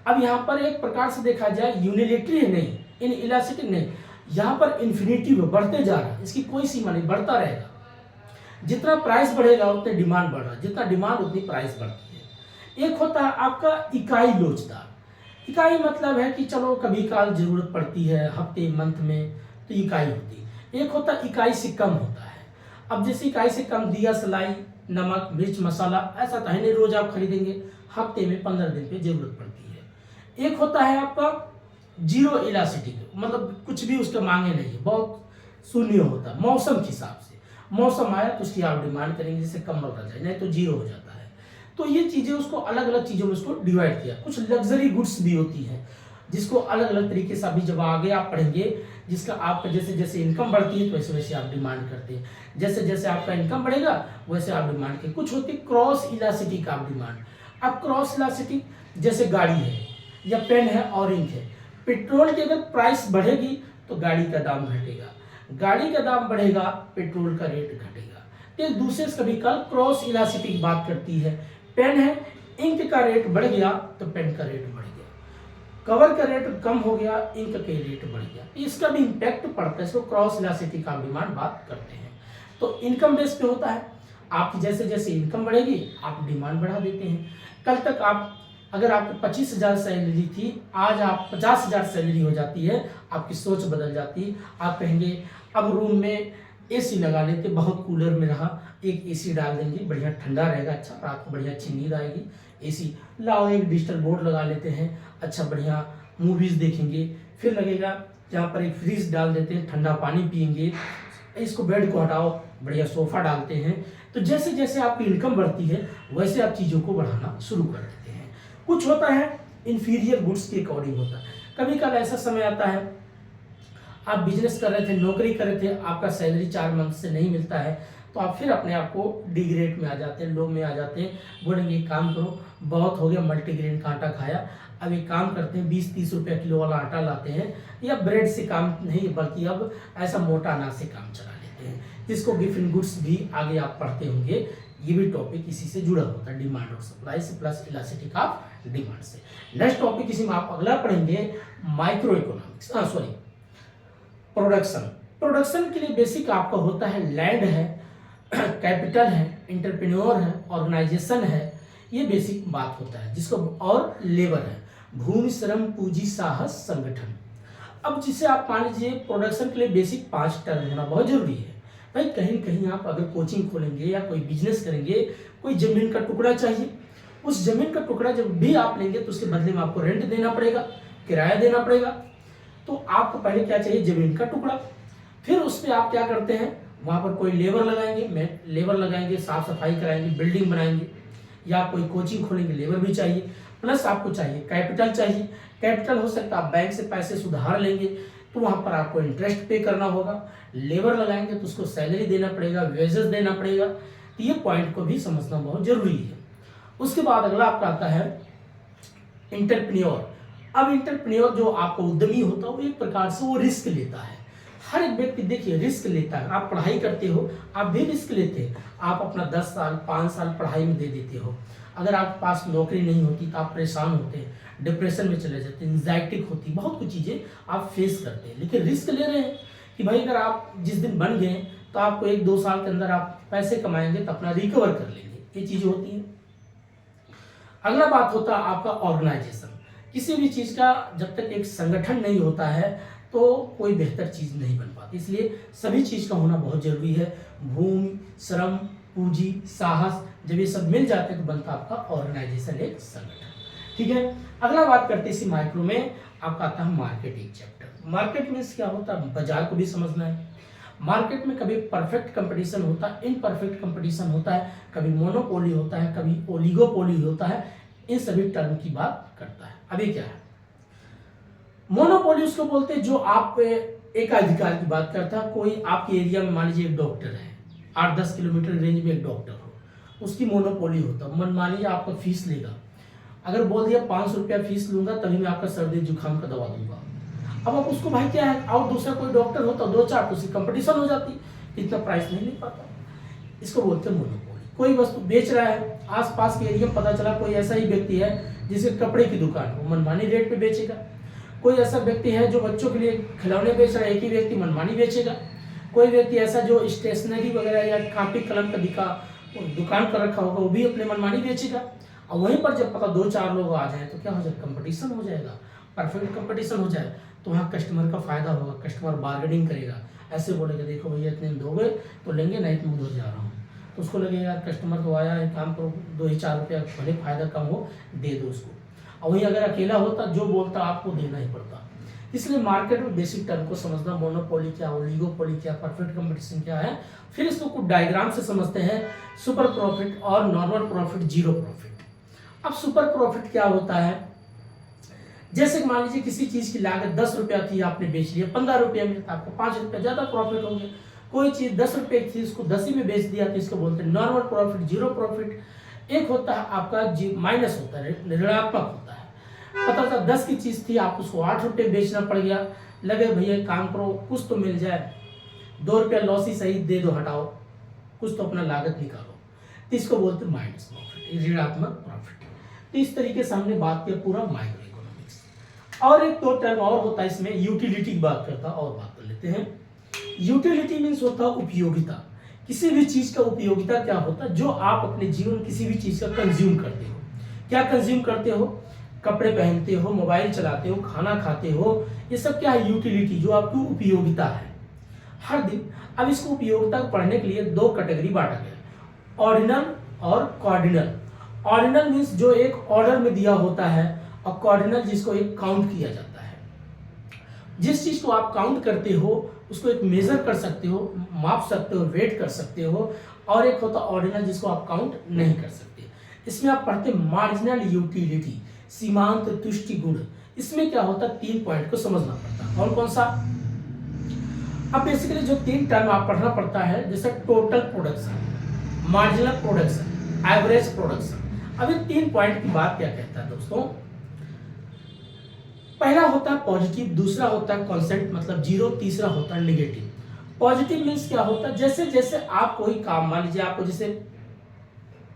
अब यहाँ पर एक प्रकार से देखा जाए यूनिलेटरी है नहीं, इन इलास्टिसिटी नहीं, यहाँ पर इन्फिनिटिव बढ़ते जा रहा है, इसकी कोई सीमा नहीं, बढ़ता रहेगा। जितना प्राइस बढ़ेगा उतने डिमांड बढ़ रहा है, जितना डिमांड उतनी प्राइस बढ़ती है। एक होता है आपका इकाई लोचदार। इकाई मतलब है कि चलो कभी काल जरूरत पड़ती है, हफ्ते मंथ में, तो इकाई होती है। एक होता है इकाई से कम होता है। अब जैसे इकाई से कम दिया सलाई, नमक, मिर्च, मसाला, ऐसा तो है नहीं रोज आप खरीदेंगे, हफ्ते में 15 दिन पे जरूरत पड़ती है। एक होता है आपका जीरो इलास्टिक, मतलब कुछ भी उसका मांगे नहीं है, बहुत शून्य होता है मौसम के हिसाब से। मौसम आया तो उसकी आप डिमांड करेंगे, जैसे कम्बल रह जाए, नहीं तो जीरो हो जाता है। तो ये चीज़ें उसको अलग अलग चीज़ों में उसको डिवाइड किया। कुछ लग्जरी गुड्स भी होती हैं जिसको अलग अलग तरीके से अभी जब आगे आप पढ़ेंगे, जिसका आपका जैसे जैसे इनकम बढ़ती है तो वैसे वैसे आप डिमांड करते हैं, जैसे जैसे आपका इनकम बढ़ेगा वैसे आप डिमांड के। कुछ होती है क्रॉस इलास्टिक आप डिमांड। अब क्रॉस इलास्टिक जैसे गाड़ी है या पेन है और इंक है, पेट्रोल की अगर प्राइस बढ़ेगी तो गाड़ी का दाम घटेगा, गाड़ी का दाम बढ़ेगा पेट्रोल का रेट घटेगा। तो एक दूसरे से कभी कल क्रॉस इलास्टिक बात करती है। पेन है, इंक का रेट बढ़ गया तो पेन का रेट बढ़ गया, कवर का रेट कम हो गया, इंक का रेट बढ़ गया, इसका भी इम्पैक्ट पड़ता है। इसको क्रॉस इलास्टिक आप डिमांड बात करते हैं। तो इनकम बेस पे होता है, आपकी जैसे जैसे इनकम बढ़ेगी आप डिमांड बढ़ा देते हैं। कल तक आप अगर आपको 25,000 सैलरी थी, आज आप 50,000 सैलरी हो जाती है, आपकी सोच बदल जाती है। आप कहेंगे अब रूम में एसी लगा लेते, बहुत कूलर में रहा, एक एसी डाल देंगे, बढ़िया ठंडा रहेगा, अच्छा रात को बढ़िया अच्छी नींद आएगी। एसी लाओ, एक डिजिटल बोर्ड लगा लेते हैं, अच्छा बढ़िया मूवीज़ देखेंगे। फिर लगेगा यहाँ पर एक फ्रिज डाल देते हैं, ठंडा पानी पियेंगे। इसको बेड को हटाओ, बढ़िया सोफ़ा डालते हैं। तो जैसे जैसे आपकी इनकम बढ़ती है वैसे आप चीज़ों को बढ़ाना शुरू कर देते हैं। कुछ होता है इन्फीरियर गुड्स के अकॉर्डिंग होता है। कभी कल ऐसा समय आता है आप बिजनेस कर रहे थे, नौकरी कर रहे थे, आपका सैलरी 4 मंथ से नहीं मिलता है, तो आप फिर अपने आप को डी ग्रेड में आ जाते हैं, लो में आ जाते हैं। बोलेंगे एक काम करो, बहुत हो गया मल्टीग्रेन का आटा खाया, अब एक काम करते हैं 20-30 रुपया किलो वाला आटा लाते हैं, या ब्रेड से काम नहीं बल्कि अब ऐसा मोटा अनाज से काम चला लेते हैं, जिसको गिफ्ट गुड्स भी आगे आप पढ़ते होंगे। ये भी टॉपिक इसी से जुड़ा होता है, डिमांड और सप्लाई से प्लस इलास्टिक ऑफ डिमांड से। नेक्स्ट टॉपिक इसी में आप अगला पढ़ेंगे micro economics, sorry production. Production के लिए बेसिक आपका होता है लैंड है, कैपिटल है, इंटरप्रेन्योर है, ऑर्गेनाइजेशन है, ये बेसिक बात होता है जिसको, और लेबर है, भूमि श्रम पूंजी साहस संगठन। अब जिसे आप मान लीजिए प्रोडक्शन के लिए बेसिक 5 टर्म होना बहुत जरूरी है। भाई कहीं कहीं आप अगर कोचिंग खोलेंगे या कोई बिजनेस करेंगे, कोई जमीन का टुकड़ा चाहिए, उस जमीन का टुकड़ा जब भी आप लेंगे तो उसके बदले में आपको रेंट देना पड़ेगा, किराया देना पड़ेगा। तो आपको पहले क्या चाहिए, जमीन का टुकड़ा। फिर उस पर आप क्या करते हैं, वहाँ पर कोई लेबर लगाएंगे, लेबर लगाएंगे, साफ सफाई कराएंगे, बिल्डिंग बनाएंगे, या कोई कोचिंग खोलेंगे, लेबर भी चाहिए, प्लस आपको चाहिए कैपिटल चाहिए। कैपिटल हो सकता है आप बैंक से पैसे सुधार लेंगे तो वहाँ पर आपको इंटरेस्ट पे करना होगा, लेबर लगाएंगे तो उसको सैलरी देना पड़ेगा, वेजेस देना पड़ेगा। तो ये पॉइंट को भी समझना बहुत जरूरी है। उसके बाद अगला आपका आता है इंटरप्रेन्योर। अब इंटरप्रेन्योर जो आपका उद्यमी होता है वो एक प्रकार से वो रिस्क लेता है। हर एक व्यक्ति देखिए रिस्क लेता है। आप पढ़ाई करते हो, आप भी रिस्क लेते हैं, आप अपना 10 साल 5 साल पढ़ाई में दे देते हो। अगर आपके पास नौकरी नहीं होती तो आप परेशान होते हैं, डिप्रेशन में चले जाते हैं, एंजाइटी होती, बहुत कुछ चीज़ें आप फेस करते हैं। लेकिन रिस्क ले रहे हैं कि भाई अगर आप जिस दिन बन गए तो आपको 1-2 साल के अंदर आप पैसे कमाएंगे तो अपना रिकवर कर लेंगे, ये चीज़ें होती हैं। अगला बात होता है आपका ऑर्गेनाइजेशन। किसी भी चीज़ का जब तक एक संगठन नहीं होता है तो कोई बेहतर चीज़ नहीं बन पाती, इसलिए सभी चीज़ का होना बहुत जरूरी है। भूमि श्रम पूंजी साहस, जब ये सब मिल जाते हैं तो बनता आपका ऑर्गेनाइजेशन, एक संगठन। ठीक है, अगला बात करते हैं इसी माइक्रो में, आपका आता है मार्केट एक चैप्टर। मार्केट में क्या होता है, बाजार को भी समझना है। मार्केट में कभी परफेक्ट कंपटीशन होता है, इनपरफेक्ट कंपटीशन होता है, कभी मोनोपोली होता है, कभी ओलिगोपोली होता है। इन सभी टर्म की बात करता है। अभी क्या है मोनोपोली, उसको बोलते हैं जो आप एक अधिकार की बात करता है। कोई आपके एरिया में मान लीजिए एक डॉक्टर है, 8-10 किलोमीटर रेंज में एक डॉक्टर हो, उसकी मोनोपोली होता है। मन मानिए आपका फीस लेगा, अगर बोल दिया 500 रुपया फीस लूंगा तभी मैं आपका सर्दी जुकाम का दवा दूंगा। अब आप उसको भाई क्या है, और दूसरा कोई डॉक्टर होता 2-4 तो उसकी कंपटीशन हो जाती, इतना प्राइस नहीं ले पाता। इसको बोलते हैं मोनोपोली। कोई वस्तु बेच रहा है, आसपास के एरिया में पता चला कोई ऐसा ही व्यक्ति है जिसके कपड़े की दुकान, वो मनमानी रेट पे बेचेगा। कोई ऐसा व्यक्ति है जो बच्चों के लिए खिलौने बेच रहा है, एक ही व्यक्ति मनमानी बेचेगा। कोई व्यक्ति ऐसा जो स्टेशनरी वगैरह या कॉपी कलम का दुकान कर रखा होगा, वो भी अपने मनमानी बेचेगा। और वहीं पर जब पता 2-4 लोग आ जाए तो क्या हो जाएगा, कंपटीशन हो जाएगा, परफेक्ट कंपटीशन हो जाए तो वहाँ कस्टमर का फायदा होगा, कस्टमर बार्गेनिंग करेगा, ऐसे बोलेगा देखो भैया इतने दोगे तो लेंगे, नहीं तो मैं उधर जा रहा हूँ। तो उसको लगेगा यार कस्टमर तो आया है, काम करो 2-4 रुपया भले फायदा कम हो दे दो उसको। और वहीं अगर अकेला होता जो बोलता आपको देना ही पड़ता। इसलिए मार्केट में बेसिक टर्म को समझना, मोनोपोली क्या, ओलिगोपोली क्या, परफेक्ट कंपटीशन क्या है, फिर इसको कुछ डायग्राम से समझते हैं, सुपर प्रॉफिट और नॉर्मल प्रॉफिट, जीरो प्रॉफिट। अब सुपर प्रॉफिट क्या होता है, जैसे मान लीजिए किसी चीज की लागत 10 रुपया थी, आपने बेच लिया 15 रुपये में, तो आपको 5 रुपया ज्यादा प्रॉफिट हो गया। कोई चीज 10 रुपये की थी, उसको 10 ही में बेच दिया, तो इसको बोलते हैं नॉर्मल प्रॉफिट, जीरो प्रॉफिट। एक होता है आपका माइनस होता है, ऋणात्मक होता है। पता था 10 की चीज थी, आप उसको 8 रुपये बेचना पड़ गया, लगे भैया काम करो कुछ तो मिल जाए, 2 रुपया लॉस ही सही दे दो, हटाओ कुछ तो अपना लागत निकालो, तो इसको बोलते हैं माइनस प्रॉफिट, ऋणात्मक प्रॉफिट। तो इस तरीके से हमने बात किया पूरा माइक्रो इकोनॉमिक्स। और एक दो टर्म और होता है इसमें, यूटिलिटी की बात करता और बात कर लेते हैं। यूटिलिटी मीन्स होता है उपयोगिता। किसी भी चीज का उपयोगिता क्या होता है, जो आप अपने जीवन में किसी भी चीज का कंज्यूम करते हो। क्या कंज्यूम करते हो, कपड़े पहनते हो, मोबाइल चलाते हो, खाना खाते हो, ये सब क्या है, यूटिलिटी, जो आपकी उपयोगिता है हर दिन। अब इसको उपयोगिता को पढ़ने के लिए 2 कैटेगरी बांटा गया, ऑर्डिनल और कॉर्डिनल। ऑर्डिनल मीन्स जो एक ऑर्डर में दिया होता है, और कॉर्डिनल जिसको एक काउंट किया जाता है। जिस चीज को आप काउंट करते हो उसको एक मेजर कर सकते हो, माप सकते हो, वेट कर सकते हो। और एक होता ऑर्डिनल जिसको आप काउंट नहीं कर सकते। इसमें आप पढ़ते मार्जिनल यूटिलिटी, सीमांत तुष्टि गुण। इसमें क्या होता है, 3 पॉइंट को समझना पड़ता है। कौन कौन सा, अब बेसिकली जो 3 टर्म आप पढ़ना पड़ता है, जैसे total production, marginal production, average production. अब ये 3 पॉइंट की बात क्या कहता है दोस्तों, पहला होता है पॉजिटिव, दूसरा होता है कांस्टेंट मतलब जीरो, तीसरा होता है नेगेटिव। पॉजिटिव मीन्स क्या होता है, जैसे जैसे आप कोई काम, मान लीजिए आपको जैसे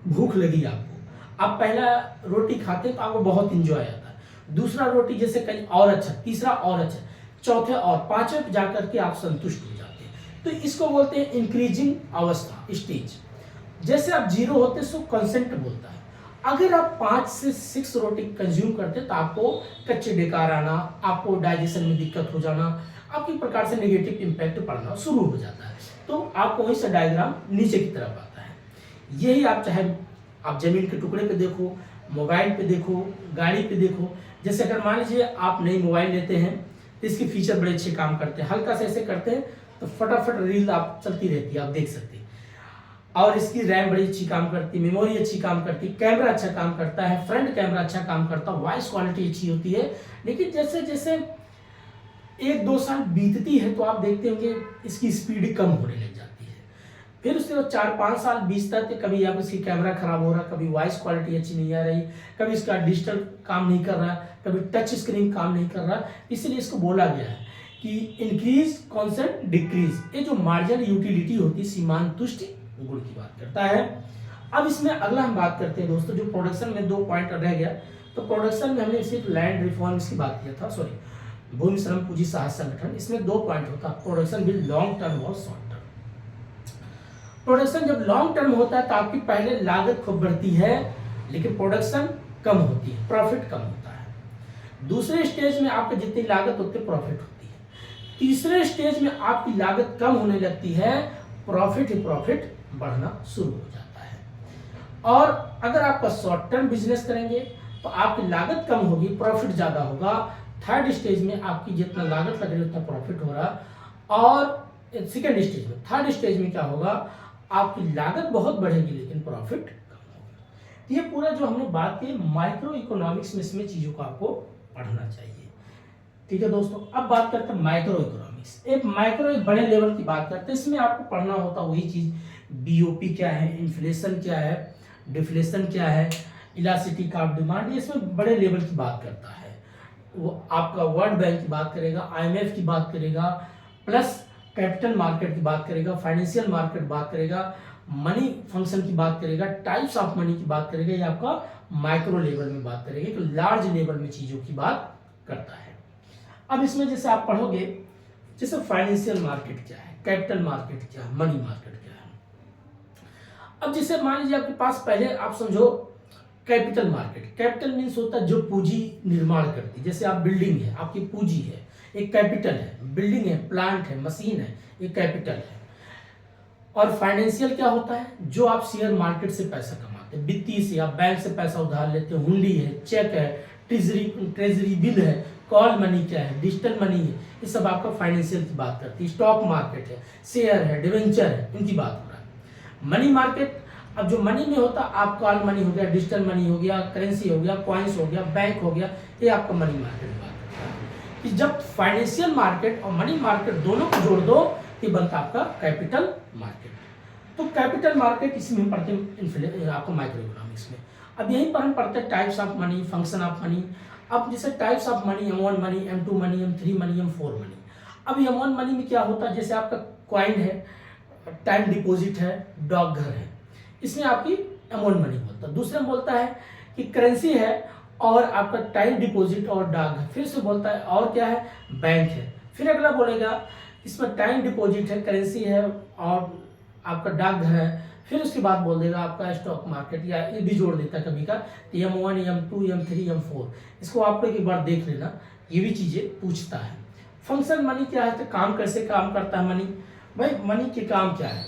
भूख लगी, आपको आप पहला रोटी खाते तो आपको बहुत इंजॉय आता है, दूसरा रोटी जैसे कहीं और अच्छा, तीसरा और अच्छा, चौथे और पांचवें पे जाकर के आप संतुष्ट हो जाते हैं। तो इसको बोलते हैं इंक्रीजिंग अवस्था, स्टेज। जैसे आप जीरो होते सो कंसेंट बोलता है। अगर आप 5 से 6 रोटी कंज्यूम करते तो आपको कच्चे बेकार आना, आपको डाइजेशन में दिक्कत हो जाना, आपकी प्रकार से नेगेटिव इंपैक्ट पड़ना शुरू हो जाता है। तो आपको वही से डायग्राम नीचे की तरफ आता है। यही आप चाहे आप जमीन के टुकड़े पे देखो, मोबाइल पे देखो, गाड़ी पे देखो। जैसे अगर मान लीजिए आप नई मोबाइल लेते हैं तो इसके फीचर बड़े अच्छे काम करते हैं, हल्का से ऐसे करते हैं तो फटाफट रील आप चलती रहती है, आप देख सकते हैं। और इसकी रैम बड़ी अच्छी काम करती है, मेमोरी अच्छी काम करती है, कैमरा अच्छा काम करता है, फ्रंट कैमरा अच्छा काम करता है, वॉइस क्वालिटी अच्छी होती है। लेकिन जैसे जैसे 1-2 साल बीतती है तो आप देखते होंगे इसकी स्पीड कम होने लग जाती है। फिर उसके बाद 4-5 साल बीतता है, कभी आप इसकी कैमरा खराब हो रहा, कभी वॉइस क्वालिटी अच्छी नहीं आ रही, कभी इसका डिजिटल काम नहीं कर रहा, कभी टच स्क्रीन काम नहीं कर रहा। इसलिए इसको बोला गया है कि इंक्रीज कॉन्सेंट डिक्रीज। ये जो मार्जिनल यूटिलिटी होती है, सीमांत तुष्टि गुण की बात करता है। अब इसमें अगला हम बात करते हैं दोस्तों, जो प्रोडक्शन में 2 पॉइंट रह गया। तो प्रोडक्शन में हमने सिर्फ लैंड रिफॉर्म्स की बात किया था, सॉरी भूमि श्रम पूंजी सहायता संगठन। इसमें 2 पॉइंट होता है, प्रोडक्शन भी लॉन्ग टर्म और शॉर्ट टर्म। प्रोडक्शन जब लॉन्ग टर्म होता है तो आपकी पहले लागत खूब बढ़ती है लेकिन प्रोडक्शन कम होती है, प्रॉफिट कम होता है। दूसरे स्टेज में आपकी जितनी लागत होती है प्रॉफिट होती है। तीसरे स्टेज में आपकी लागत कम होने लगती है, प्रॉफिट ही प्रॉफिट बढ़ना शुरू हो जाता है। और अगर आपका शॉर्ट टर्म बिजनेस करेंगे तो आपकी लागत कम होगी, प्रॉफिट ज्यादा होगा। थर्ड स्टेज में आपकी जितना लागत लग रही है उतना प्रॉफिट हो रहा। और सेकेंड स्टेज में, थर्ड स्टेज में क्या होगा, आपकी लागत बहुत बढ़ेगी लेकिन प्रॉफिट कम होगा। ये पूरा जो हमने बात की माइक्रो इकोनॉमिक्स में, इसमें चीजों को आपको पढ़ना चाहिए। ठीक है दोस्तों, अब बात करते हैं माइक्रो इकोनॉमिक्स। एक माइक्रो, एक बड़े लेवल की बात करते हैं। इसमें आपको पढ़ना होता वही चीज, बीओपी क्या है, इन्फ्लेशन क्या है, डिफ्लेशन क्या है, इलास्टिसिटी ऑफ डिमांड, इसमें बड़े लेवल की बात करता है। वो आपका वर्ल्ड बैंक की बात करेगा, आईएमएफ की बात करेगा, प्लस कैपिटल मार्केट की बात करेगा, फाइनेंशियल मार्केट बात करेगा, मनी फंक्शन की बात करेगा, टाइप्स ऑफ मनी की बात करेगा। ये आपका माइक्रो लेवल में बात करेगा, तो लार्ज लेवल में चीजों की बात करता है। अब इसमें जैसे आप पढ़ोगे, जैसे फाइनेंशियल मार्केट क्या है, कैपिटल मार्केट क्या है, मनी मार्केट क्या है। अब जैसे मान लीजिए आपके पास, पहले आप समझो कैपिटल मार्केट। कैपिटल मीन्स होता है जो पूंजी निर्माण करती है। जैसे आप बिल्डिंग है, आपकी पूंजी है, एक कैपिटल है, बिल्डिंग है, प्लांट है, मशीन है, एक कैपिटल है। और फाइनेंशियल क्या होता है, जो आप शेयर मार्केट से पैसा कमाते हैं, वित्तीय से आप बैंक से पैसा उधार लेते हैं, हुंडी है, चेक है, ट्रेजरी बिल है, कॉल मनी क्या है, डिजिटल मनी है, ये सब आपका फाइनेंशियल की बात करती है। स्टॉक मार्केट है, शेयर है, डिवेंचर है, इनकी बात हो रहा है। मनी मार्केट, अब जो मनी में होता है आप कॉल मनी हो गया, डिजिटल मनी हो गया, करेंसी हो गया, कॉइन्स हो गया, बैंक हो गया, ये आपका मनी मार्केट बात करता है। कि जब फाइनेंशियल मार्केट और मनी मार्केट दोनों को जोड़ दो ये बनता आपका कैपिटल मार्केट। तो कैपिटल मार्केट इसमें हम पढ़ते हैं आपको माइक्रो इकोनॉमिक्स में। अब यहीं पर हम पढ़ते हैं types of money, function of money. अब जैसे types of money, M1 money, M2 money, M3 money, M4 money. अब M1 मनी में क्या होता है, जैसे आपका कॉइन है, टाइम डिपॉजिट है, डाक घर है, इसमें आपकी M1 मनी बोलता है। दूसरे में बोलता है कि करेंसी है और आपका टाइम डिपॉजिट और डाक घर, फिर से बोलता है और क्या है, बैंक है। फिर अगला बोलेगा इसमें टाइम डिपॉजिट है, करेंसी है और आपका डाक घर है। फिर उसके बाद बोल देगा आपका स्टॉक मार्केट, या ये भी जोड़ देता है कभी का, M1, M2, M3, M4। इसको आप लोग एक बार देख लेना, ये भी चीजें पूछता है। फंक्शन मनी क्या है, तो काम कैसे काम करता है मनी। भाई मनी के काम क्या है,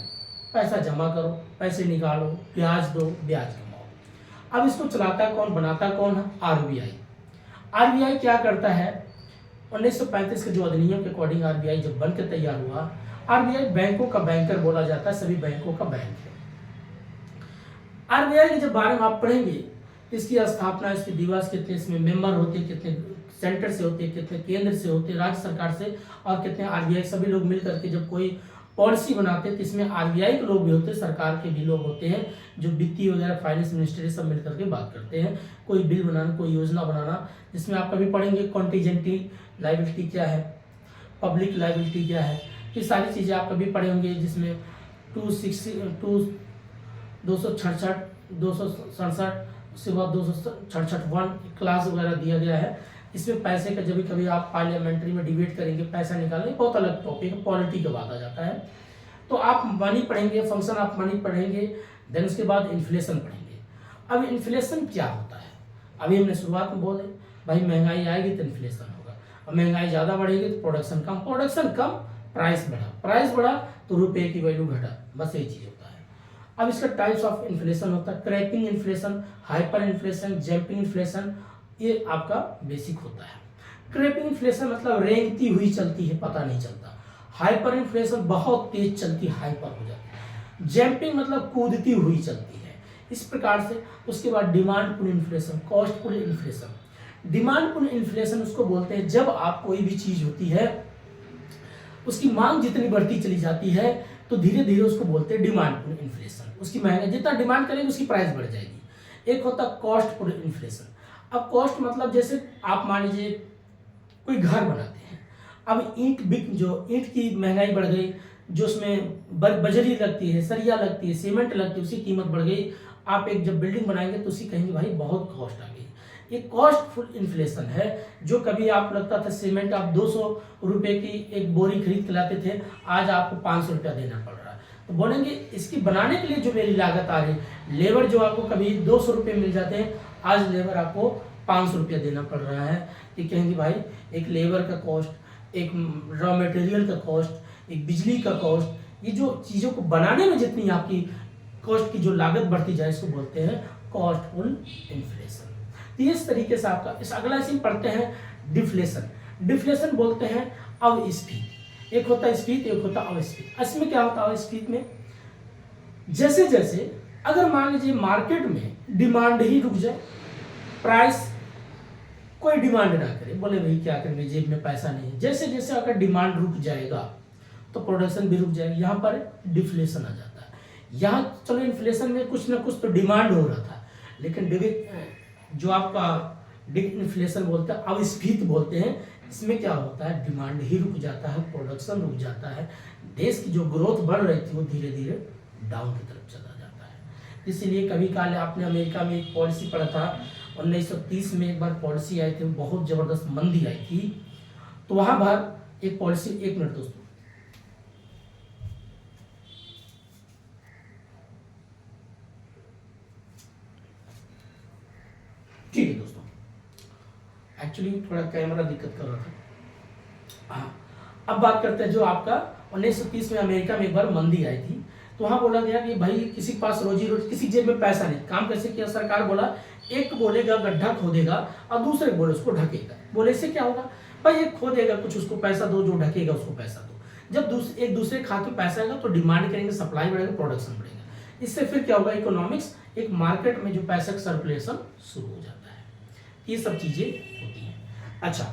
पैसा जमा करो, पैसे निकालो, ब्याज दो, ब्याज कमाओ। अब इसको चलाता कौन, बनाता कौन है, RBI। RBI क्या करता है, 1935 के जो अधिनियम के अकॉर्डिंग RBI जब बन के तैयार हुआ, RBI बैंकों का बैंकर बोला जाता है, सभी बैंकों का बैंक है। RBI के जब बारे में आप पढ़ेंगे, इसकी स्थापना, इसके दिवस, कितने इसमें मेंबर होते हैं, कितने सेंटर से होते हैं, कितने केंद्र से होते हैं, राज्य सरकार से, और कितने RBI, सभी लोग मिल करके जब कोई पॉलिसी बनाते हैं तो इसमें RBI के लोग भी होते हैं, सरकार के भी लोग होते हैं, जो वित्तीय वगैरह फाइनेंस मिनिस्ट्री सब मिल करके बात करते हैं। कोई बिल बनाना, कोई योजना बनाना, जिसमें आप कभी पढ़ेंगे कॉन्टीजेंटी लाइबिलिटी क्या है, पब्लिक लाइबिलिटी क्या है, ये सारी चीज़ें आप कभी पढ़े होंगे, जिसमें 267, 267, उसके बाद 267 क्लास वगैरह दिया गया है। इसमें पैसे का जब भी कभी आप पार्लियामेंट्री में डिबेट करेंगे, पैसा निकालने, बहुत अलग टॉपिक है, पॉलिटी का बात आ जाता है। तो आप मनी पढ़ेंगे, फंक्शन ऑफ मनी पढ़ेंगे, देन उसके बाद इन्फ्लेशन पढ़ेंगे। अब इन्फ्लेशन क्या होता है, अभी हमने शुरुआत में बोले भाई महंगाई आएगी तो इन्फ्लेशन होगा, और महंगाई ज़्यादा बढ़ेगी तो प्रोडक्शन कम, प्राइस बढ़ा तो रुपये की वैल्यू घटा, बस यही चीज़ होता है। अब इसका टाइप्स ऑफ इन्फ्लेशन होता है, creeping inflation, hyperinflation, jumping inflation, ये आपका बेसिक होता है। क्रैपिंग इन्फ्लेशन मतलब रेंगती हुई चलती है, पता नहीं चलता। हाइपर इन्फ्लेशन बहुत तेज चलती है, हाइपर हो जाती है। जंपिंग मतलब कूदती हुई चलती है, इस प्रकार से। उसके बाद demand pull inflation, cost pull inflation. Demand pull inflation उसको बोलते हैं जब आप कोई भी चीज होती है उसकी मांग जितनी बढ़ती चली जाती है तो धीरे धीरे उसको बोलते हैं डिमांड पुल इन्फ्लेशन। उसकी महंगाई जितना डिमांड करेंगे उसकी प्राइस बढ़ जाएगी। एक होता है कॉस्ट पुल इन्फ्लेशन। अब कॉस्ट मतलब जैसे आप मान लीजिए कोई घर बनाते हैं, अब ईंट की महंगाई बढ़ गई, जो उसमें बजरी लगती है, सरिया लगती है, सीमेंट लगती है, उसकी कीमत बढ़ गई। आप एक जब बिल्डिंग बनाएंगे तो उसी कहेंगे भाई बहुत कॉस्ट आ गई। ये कॉस्टफुल इन्फ्लेशन है। जो कभी आप लगता था सीमेंट आप 200 रुपये की एक बोरी खरीद के लाते थे, आज आपको 500 रुपया देना पड़ रहा है। तो बोलेंगे इसकी बनाने के लिए जो मेरी लागत आ रही, लेबर जो आपको कभी 200 रुपये मिल जाते हैं, आज लेबर आपको 500 रुपया देना पड़ रहा है। ये कहेंगे भाई एक लेबर का कॉस्ट, एक रॉ मटेरियल का कॉस्ट, एक बिजली का कॉस्ट, ये जो चीज़ों को बनाने में जितनी आपकी कॉस्ट की जो लागत बढ़ती जाए इसको बोलते हैं कॉस्टफुल इन्फ्लेशन। तो इस तरीके से आपका इस अगला इसी पढ़ते हैं डिफ्लेशन। डिफ्लेशन बोलते हैं अवस्फीति। एक होता है स्फीति, एक होता है अवस्फीति। इसमें क्या होता है अवस्फीति में, जैसे जैसे अगर मान लीजिए मार्केट में डिमांड ही रुक जाए, प्राइस कोई डिमांड ना करे, बोले भाई क्या करेंगे जेब में पैसा नहीं है, जैसे जैसे अगर डिमांड रुक जाएगा तो प्रोडक्शन भी रुक जाएगी, यहाँ पर डिफ्लेशन आ जाता है। यहाँ चलो इन्फ्लेशन में कुछ ना कुछ तो डिमांड हो रहा था, लेकिन जो आपका इन्फ्लेशन बोलते हैं अवस्फीति बोलते हैं, इसमें क्या होता है डिमांड ही रुक जाता है, प्रोडक्शन रुक जाता है, देश की जो ग्रोथ बढ़ रही थी वो धीरे धीरे डाउन की तरफ चला जाता है। इसीलिए कभी काल आपने अमेरिका में एक पॉलिसी पढ़ा था, 1930 में एक बार पॉलिसी आई थी, बहुत जबरदस्त मंदी आई थी, तो वहां पर एक पॉलिसी, एक मिनट दोस्तों, ठीक है दोस्तों, एक्चुअली थोड़ा कैमरा दिक्कत कर रहा था। हाँ, अब बात करते हैं जो आपका 1930 में अमेरिका में एक बार मंदी आई थी, तो वहां बोला गया कि भाई किसी के पास रोजी रोटी, किसी जेब में पैसा नहीं, काम कैसे किया सरकार, बोला एक बोलेगा गड्ढा खोदेगा और दूसरे बोले उसको ढकेगा। बोले से क्या होगा भाई, एक खोदेगा कुछ उसको पैसा दो, जो ढकेगा उसको पैसा दो। जब एक दूसरे खा के पैसा आएगा तो डिमांड करेंगे, सप्लाई बढ़ेगा, प्रोडक्शन बढ़ेगा। इससे फिर क्या होगा, इकोनॉमिक्स एक मार्केट में जो पैसा का सर्कुलेशन शुरू हो जाता है। ये सब चीजें होती हैं। अच्छा,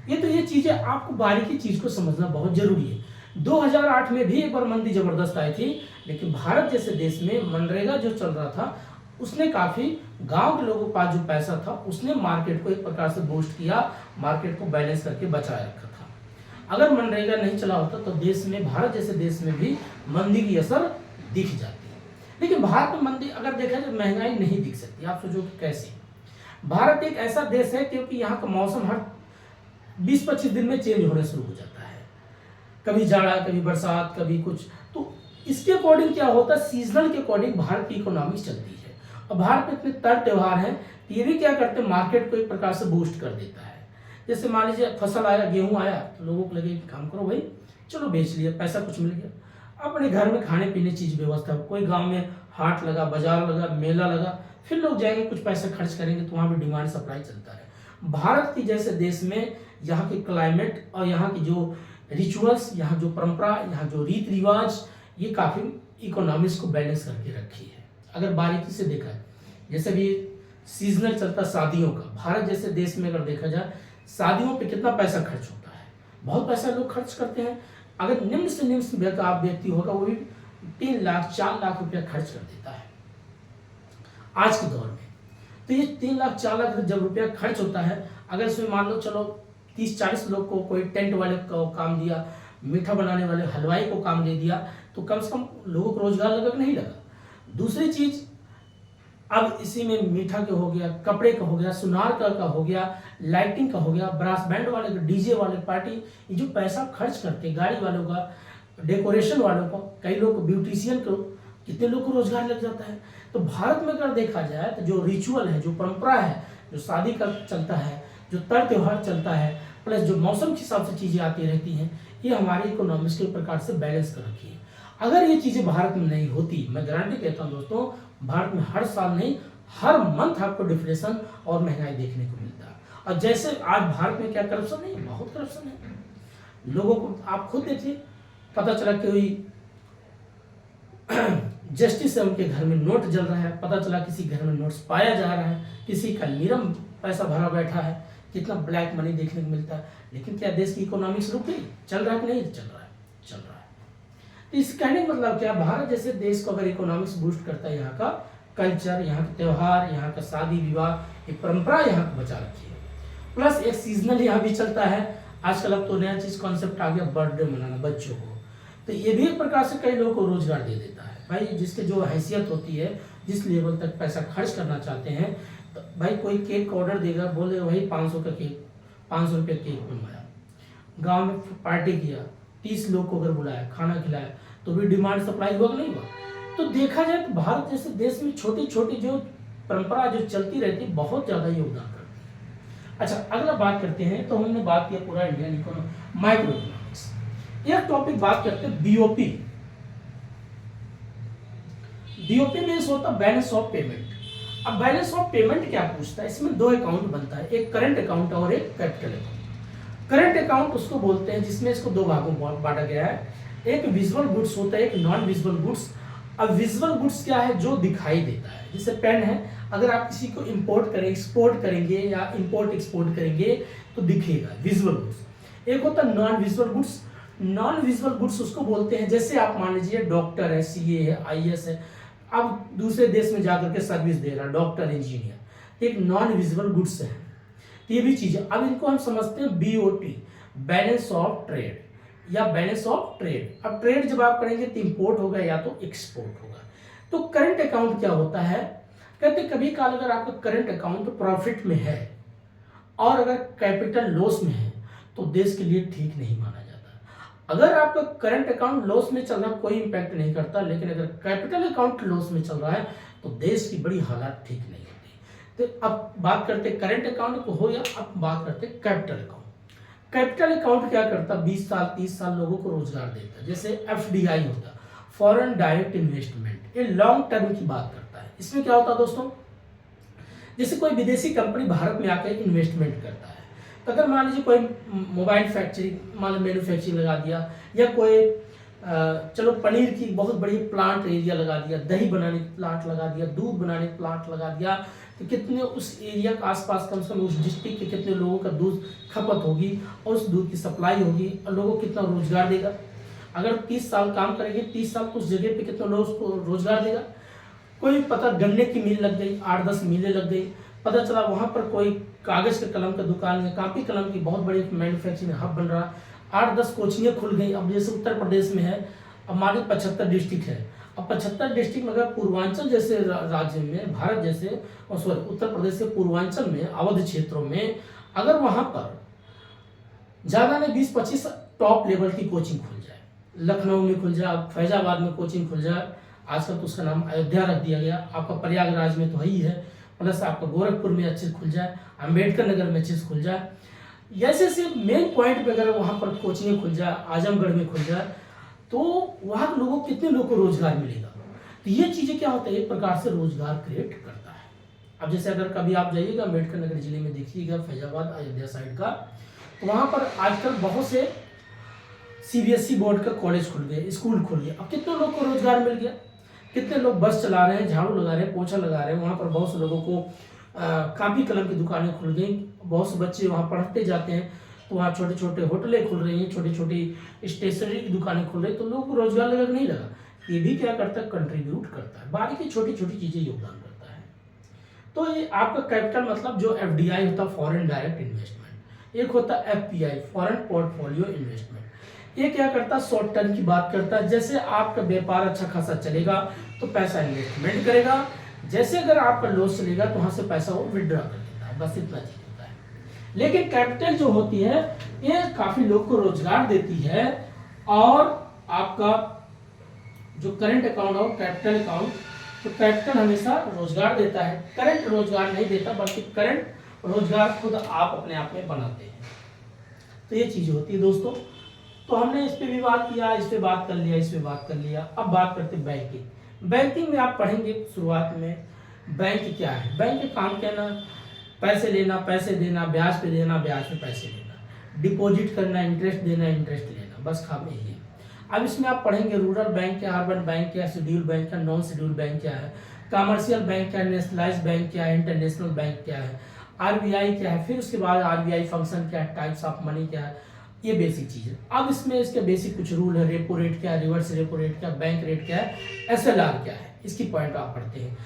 ये चीजें आपको बारीकी चीज को समझना बहुत जरूरी है। 2008 में भी एक बार मंदी जबरदस्त आई थी, लेकिन भारत जैसे देश में मनरेगा जो चल रहा था उसने काफी गांव के लोगों के पास जो पैसा था उसने मार्केट को एक प्रकार से बूस्ट किया, मार्केट को बैलेंस करके बचाए रखा था। अगर मनरेगा नहीं चला होता तो देश में, भारत जैसे देश में भी मंदी की असर दिख जाती है। लेकिन भारत में मंदी अगर देखा जाए महंगाई नहीं दिख सकती। आप सोचो कि कैसे। भारत एक ऐसा देश है क्योंकि यहाँ का मौसम हर 20-25 दिन में चेंज होने शुरू हो जाता है, कभी जाड़ा, कभी बरसात, कभी कुछ। तो इसके अकॉर्डिंग क्या होता है, सीजनल के अकॉर्डिंग भारत की इकोनॉमिक्स चलती है। और भारत में इतने तर त्योहार हैं, ये भी क्या करते हैं, मार्केट को एक प्रकार से बूस्ट कर देता है। जैसे मान लीजिए फसल आया, गेहूं आया, तो लोगों को लगे कि काम करो भाई, चलो बेच लिया, पैसा कुछ मिल गया। अपने घर में खाने पीने चीज व्यवस्था, कोई गाँव में हाट लगा, बाजार लगा, मेला लगा, फिर लोग जाएंगे कुछ पैसा खर्च करेंगे, तो वहाँ भी डिमांड सप्लाई चलता है। भारत की जैसे देश में यहाँ के क्लाइमेट और यहाँ की जो रिचुअल्स, यहाँ जो परंपरा, यहाँ जो रीति रिवाज, ये काफी इकोनॉमिक्स को बैलेंस करके रखी है। अगर बारीकी से देखा है, जैसे भी सीजनल चलता शादियों का, भारत जैसे देश में अगर देखा जाए शादियों पे कितना पैसा खर्च होता है, बहुत पैसा लोग खर्च करते हैं। अगर निम्न से निम्न व्यक्ति होगा वो भी 3 लाख 4 लाख रुपया खर्च कर देता है आज के दौर में। तो ये 3 लाख 4 लाख जब रुपया खर्च होता है, अगर इसमें मान लो चलो 30-40 लोग को कोई टेंट वाले को काम दिया, मीठा बनाने वाले हलवाई को काम दे दिया, तो कम से कम लोगों को रोजगार लगा कि नहीं लगा। दूसरी चीज, अब इसी में मीठा का हो गया, कपड़े का हो गया, सुनार का हो गया, लाइटिंग का हो गया, ब्रास बैंड वाले का, डीजे वाले पार्टी, ये जो पैसा खर्च करते, गाड़ी वालों का, डेकोरेशन वालों को, कई लोग को, ब्यूटिशियन को, कितने लोग को रोजगार लग जाता है। तो भारत में अगर देखा जाए तो जो रिचुअल है, जो परंपरा है, जो शादी का चलता है, जो तर त्योहार चलता है, प्लस जो मौसम के हिसाब से चीजें आती रहती हैं, ये हमारी इकोनॉमिक्स के प्रकार से बैलेंस कर रखी है। अगर ये चीजें भारत में नहीं होती, मैं गारंटी कहता हूँ दोस्तों, भारत में हर साल नहीं हर मंथ आपको डिफ्लेशन और महंगाई देखने को मिलता है। और जैसे आज भारत में क्या करप्शन नहीं, बहुत करप्शन है। लोगों को आप खुद देखिए, पता चला कि जस्टिस है उनके घर में नोट जल रहा है, पता चला किसी घर में नोट्स पाया जा रहा है, किसी का नीरम पैसा भरा बैठा है, कितना ब्लैक मनी देखने को मिलता है। लेकिन क्या देश की इकोनॉमिक्स रुक गई? चल रहा है कि नहीं चल रहा है? चल रहा है। तो इस कहने का मतलब क्या, भारत जैसे देश को अगर इकोनॉमिक्स बूस्ट करता है, यहाँ का कल्चर, यहाँ के त्योहार, यहाँ का शादी विवाह, ये परंपरा यहाँ को बचा रखी है। प्लस एक सीजनल यहाँ भी चलता है। आजकल अब तो नया चीज कॉन्सेप्ट आ गया, बर्थडे मनाना बच्चों को, तो ये भी एक प्रकार से कई लोगों को रोजगार दे देता है। भाई जिसके जो हैसियत होती है, जिस लेवल तक पैसा खर्च करना चाहते हैं, तो भाई कोई केक का ऑर्डर देगा, बोले भाई 500 का केक, 500 रुपये केक बनवाया, गांव में पार्टी किया, 30 लोग को अगर बुलाया, खाना खिलाया, तो भी डिमांड सप्लाई हुआ कि नहीं हुआ। तो देखा जाए तो भारत जैसे देश में छोटी छोटी जो परंपरा जो चलती रहती है, बहुत ज्यादा योगदान करती है। अच्छा, अगला बात करते हैं, तो हमने बात किया पूरा इंडियन इकोनॉमी, माइक्रो इकोनॉमिक्स। एक टॉपिक बात करते हैं बीओपी। बीओपी मीन्स होता है बैलेंस ऑफ पेमेंट। अब बैलेंस ऑफ पेमेंट क्या पूछता है, इसमें 2 अकाउंट बनता है, एक करंट अकाउंट और एक कैपिटल अकाउंट। करंट अकाउंट उसको बोलते हैं जिसमें इसको 2 भागों में बांटा गया है, एक विजुअल गुड्स होता है, एक नॉन विजुअल गुड्स। अब विजुअल गुड्स क्या है, जो दिखाई देता है, जैसे पेन है, अगर आप किसी को इंपोर्ट करें, एक्सपोर्ट करेंगे या इंपोर्ट एक्सपोर्ट करेंगे तो दिखेगा, विजुअल गुड्स। एक होता है non visual goods. Non visual goods उसको बोलते हैं, जैसे आप मान लीजिए डॉक्टर है, सीए है, आईएएस है, अब दूसरे देश में जाकर के सर्विस दे रहा है, डॉक्टर, इंजीनियर, एक नॉन विजुअल गुड्स है। ये भी चीजें अब इनको हम समझते हैं बीओटी, बैलेंस ऑफ ट्रेड या बैलेंस ऑफ ट्रेड। अब ट्रेड जब आप करेंगे तो इंपोर्ट होगा या तो एक्सपोर्ट होगा। तो करंट अकाउंट क्या होता है, कहते कभी काल अगर आपका करंट अकाउंट प्रॉफिट में है और अगर कैपिटल लॉस में है तो देश के लिए ठीक नहीं माना जाता। अगर आपका करंट अकाउंट लॉस में चल रहा है कोई इंपैक्ट नहीं करता, लेकिन अगर कैपिटल अकाउंट लॉस में चल रहा है तो देश की बड़ी हालात ठीक नहीं होती। तो अब बात करते करंट अकाउंट को हो या अब बात करते कैपिटल अकाउंट। कैपिटल अकाउंट क्या करता, 20 साल 30 साल लोगों को रोजगार देता, जैसे एफडीआई होता, फॉरेन डायरेक्ट इन्वेस्टमेंट, ये लॉन्ग टर्म की बात करता है। इसमें क्या होता है दोस्तों, जैसे कोई विदेशी कंपनी भारत में आकर इन्वेस्टमेंट करता है, तो अगर मान लीजिए कोई मोबाइल फैक्ट्री मान लो मैन्युफैक्चरिंग लगा दिया, या कोई चलो पनीर की बहुत बड़ी प्लांट एरिया लगा दिया, दही बनाने की प्लांट लगा दिया, दूध बनाने की प्लांट लगा दिया, तो कितने उस एरिया के आसपास कम से कम उस डिस्ट्रिक्ट के कितने लोगों का दूध खपत होगी और उस दूध की सप्लाई होगी, और लोगों को कितना रोजगार देगा। अगर 30 साल काम करेंगे, 30 साल उस जगह पे कितने लोगों को रोजगार देगा। कोई पता गन्ने की मिल लग गई, 8-10 मिलें लग गई, पता चला वहाँ पर कोई कागज़ के कलम का दुकान या कापी कलम की बहुत बड़ी मैन्युफैक्चरिंग हब बन रहा, 8-10 कोचिंगें खुल गई। अब जैसे उत्तर प्रदेश में है, अब मान लो 75 डिस्ट्रिक्ट है, अब 75 डिस्ट्रिक्ट में अगर पूर्वांचल जैसे राज्य में, भारत जैसे सॉरी उत्तर प्रदेश के पूर्वांचल में, अवध क्षेत्रों में, अगर वहाँ पर ज़्यादा नहीं 20-25 टॉप लेवल की कोचिंग खुल जाए, लखनऊ में खुल जाए, फैजाबाद में कोचिंग खुल जाए, आजकल तो उसका नाम अयोध्या रख दिया गया, आपका प्रयागराज में तो है ही है, प्लस आपका गोरखपुर में अच्छे से खुल जाए, अम्बेडकर नगर में अच्छे से खुल जाए, जैसे ऐसे मेन पॉइंट पे अगर वहाँ पर कोचिंग खुल जाए, आजमगढ़ में खुल जाए, तो वहाँ के लोगों कितने लोगों को रोजगार मिलेगा। तो ये चीज़ें क्या होता है, एक प्रकार से रोजगार क्रिएट करता है। अब जैसे अगर कभी आप जाइएगा अम्बेडकर नगर जिले में, देखिएगा फैजाबाद अयोध्या साइड का, तो वहाँ पर आजकल बहुत से CBSE बोर्ड का कॉलेज खुल गए, स्कूल खुल गए, अब कितने लोग को रोजगार मिल गया, कितने लोग बस चला रहे हैं, झाड़ू लगा रहे हैं, पोछा लगा रहे हैं, वहाँ पर बहुत से लोगों को कापी कलम की दुकानें खुल गई, बहुत से बच्चे वहाँ पढ़ते जाते हैं, तो वहाँ छोटे छोटे होटलें खुल रही हैं, छोटी छोटी स्टेशनरी की दुकानें खुल रही, तो लोगों को रोजगार लगा नहीं लगा। ये भी क्या करता है, कंट्रीब्यूट करता है, बाकी की छोटी छोटी चीज़ें योगदान करता है। तो ये आपका कैपिटल मतलब जो FDI होता है, फॉरेन डायरेक्ट इन्वेस्टमेंट, एक होता है FPI, फॉरेन पोर्टफोलियो इन्वेस्टमेंट। ये क्या करता है, शॉर्ट टर्म की बात करता है, जैसे आपका व्यापार अच्छा खासा चलेगा तो पैसा इन्वेस्टमेंट करेगा, जैसे अगर आपका लॉस चलेगा तो वहाँ से पैसा वो विड्रॉ कर लेता है, बस इतना चीज होता है। लेकिन कैपिटल जो होती है ये काफी लोग को रोजगार देती है, और आपका जो करंट अकाउंट हो कैपिटल अकाउंट, तो कैपिटल हमेशा रोजगार देता है, करंट रोजगार नहीं देता, बल्कि करंट रोजगार खुद आप अपने आप में बनाते हैं। तो ये चीज होती है दोस्तों। तो हमने इस पे भी बात किया, इस पे बात कर लिया, इस पे बात कर लिया। अब बात करते हैं बैंकिंग। बैंकिंग में आप पढ़ेंगे शुरुआत में बैंक क्या है, बैंक का काम क्या ना, पैसे लेना, पैसे देना, ब्याज पे देना, ब्याज पे पैसे लेना, डिपॉजिट करना, इंटरेस्ट देना, इंटरेस्ट लेना, बस काम यही है। अब इसमें आप पढ़ेंगे रूरल बैंक क्या, अर्बन बैंक क्या, शेड्यूल बैंक क्या, नॉन शेड्यूल बैंक क्या है, कमर्शियल बैंक क्या, नेशनलाइज बैंक क्या है, इंटरनेशनल बैंक क्या है, RBI क्या है, फिर उसके बाद RBI फंक्शन क्या है, टाइप्स ऑफ मनी क्या है, ये बेसिक चीज है। अब इसमें इसके बेसिक कुछ रूल है, रेपो रेट क्या है, रिवर्स रेपो रेट क्या, बैंक रेट क्या है, SLR क्या है, इसकी पॉइंट आप पढ़ते हैं।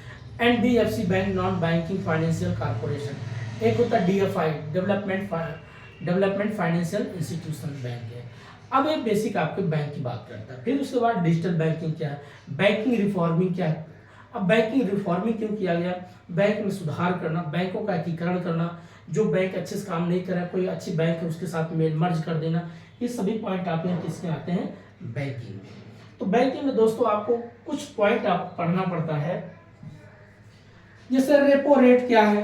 NBFC bank, non banking financial corporation, एक होता है DFI, development financial institution bank है। अब एक बेसिक आपके बैंक की बात करता है। फिर उसके बाद डिजिटल बैंकिंग क्या है, बैंकिंग रिफॉर्मिंग क्या है। अब बैंकिंग रिफॉर्मिंग क्यों किया गया, बैंक में सुधार करना, बैंकों का एकीकरण करना, जो बैंक अच्छे से काम नहीं कर रहा है, कोई अच्छी बैंक है उसके साथ में मर्ज कर देना, ये सभी पॉइंट आते हैं किसके आते हैं, बैंकिंग में। तो बैंकिंग में दोस्तों आपको कुछ पॉइंट आप पढ़ना पड़ता है, जैसे रेपो रेट क्या है,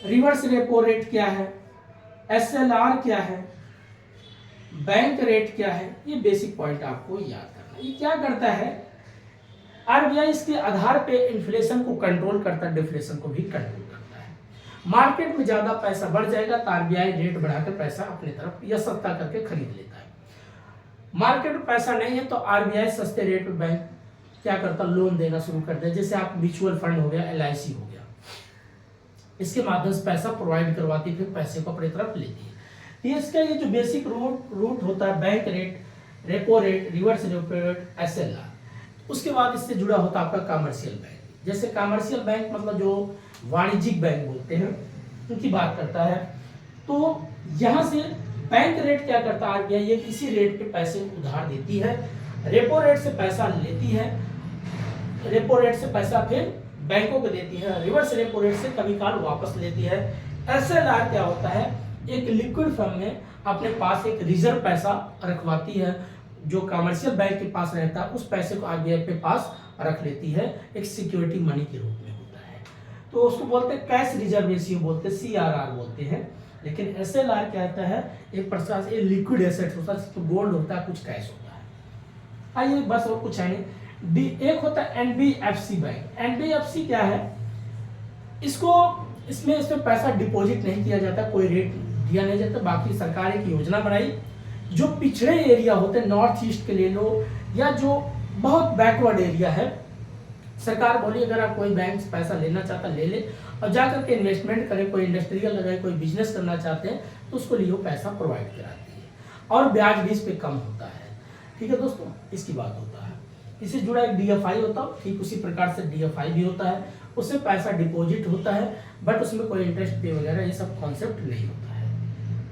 रिवर्स रेपो रेट क्या है, SLR क्या है, बैंक रेट क्या है, ये बेसिक पॉइंट आपको याद करना। ये क्या करता है, RBI इसके आधार पे इन्फ्लेशन को कंट्रोल करता है, डिफ्लेशन को भी कंट्रोल करता है। मार्केट में ज्यादा पैसा बढ़ जाएगा तो RBI रेट बढ़ाकर पैसा अपनी तरफ या सस्ता करके खरीद लेता है। मार्केट में पैसा नहीं है तो RBI सस्ते रेट पे बैंक क्या करता, लोन देना शुरू कर दिया। जैसे आप म्यूचुअल फंड हो गया, LIC हो गया, इसके माध्यम से पैसा प्रोवाइड करवाती है, फिर पैसे को अपनी तरफ लेती है। इसका ये जो बेसिक रूट होता है, bank rate, repo rate, reverse repo rate, SLR। उसके बाद इससे जुड़ा होता है आपका कमर्शियल बैंक। जैसे कमर्शियल बैंक मतलब जो वाणिज्यिक बैंक बोलते हैं उनकी बात करता है। तो यहाँ से बैंक रेट क्या करता है, RBI ये इसी रेट पे पैसे उधार देती है, रेपो रेट से पैसा लेती है, रेपो रेट से पैसा फिर बैंकों को देती है, रिवर्स रेपो रेट से कभी काल वापस लेती है। SLR क्या होता है, एक लिक्विड फॉर्म में अपने पास एक रिजर्व पैसा रखवाती है, जो कमर्शियल बैंक के पास रहता है उस पैसे को RBI के पास रख लेती है, एक सिक्योरिटी मनी के रूप में होता है। तो उसको बोलते हैं कैश रिजर्व रेशियो बोलते हैं, CRR बोलते हैं। लेकिन SLR क्या होता है, एक प्रकार से लिक्विड एसेट होता है, तो गोल्ड होता है, कुछ कैश होता है। आइए बस और कुछ है नहीं। एक होता है NBFC बैंक। NBFC क्या है, इसको इसमें पैसा डिपॉजिट नहीं किया जाता, कोई रेट दिया नहीं जाता। बाकी सरकार एक योजना बनाई, जो पिछड़े एरिया होते हैं, नॉर्थ ईस्ट के ले लो या जो बहुत बैकवर्ड एरिया है, सरकार बोली अगर आप कोई बैंक से पैसा लेना चाहता ले ले और जाकर के इन्वेस्टमेंट करे, कोई इंडस्ट्रियल लगाए, कोई बिजनेस करना चाहते हैं तो उसको लिए वो पैसा प्रोवाइड कराती है और ब्याज भी इस पे कम होता है। ठीक है दोस्तों, इसकी बात होता है। इससे जुड़ा एक DFI होता है, ठीक उसी प्रकार से DFI भी होता है, उससे पैसा डिपॉजिट होता है बट उसमें कोई इंटरेस्ट पे वगैरह ये सब कॉन्सेप्ट नहीं होता है।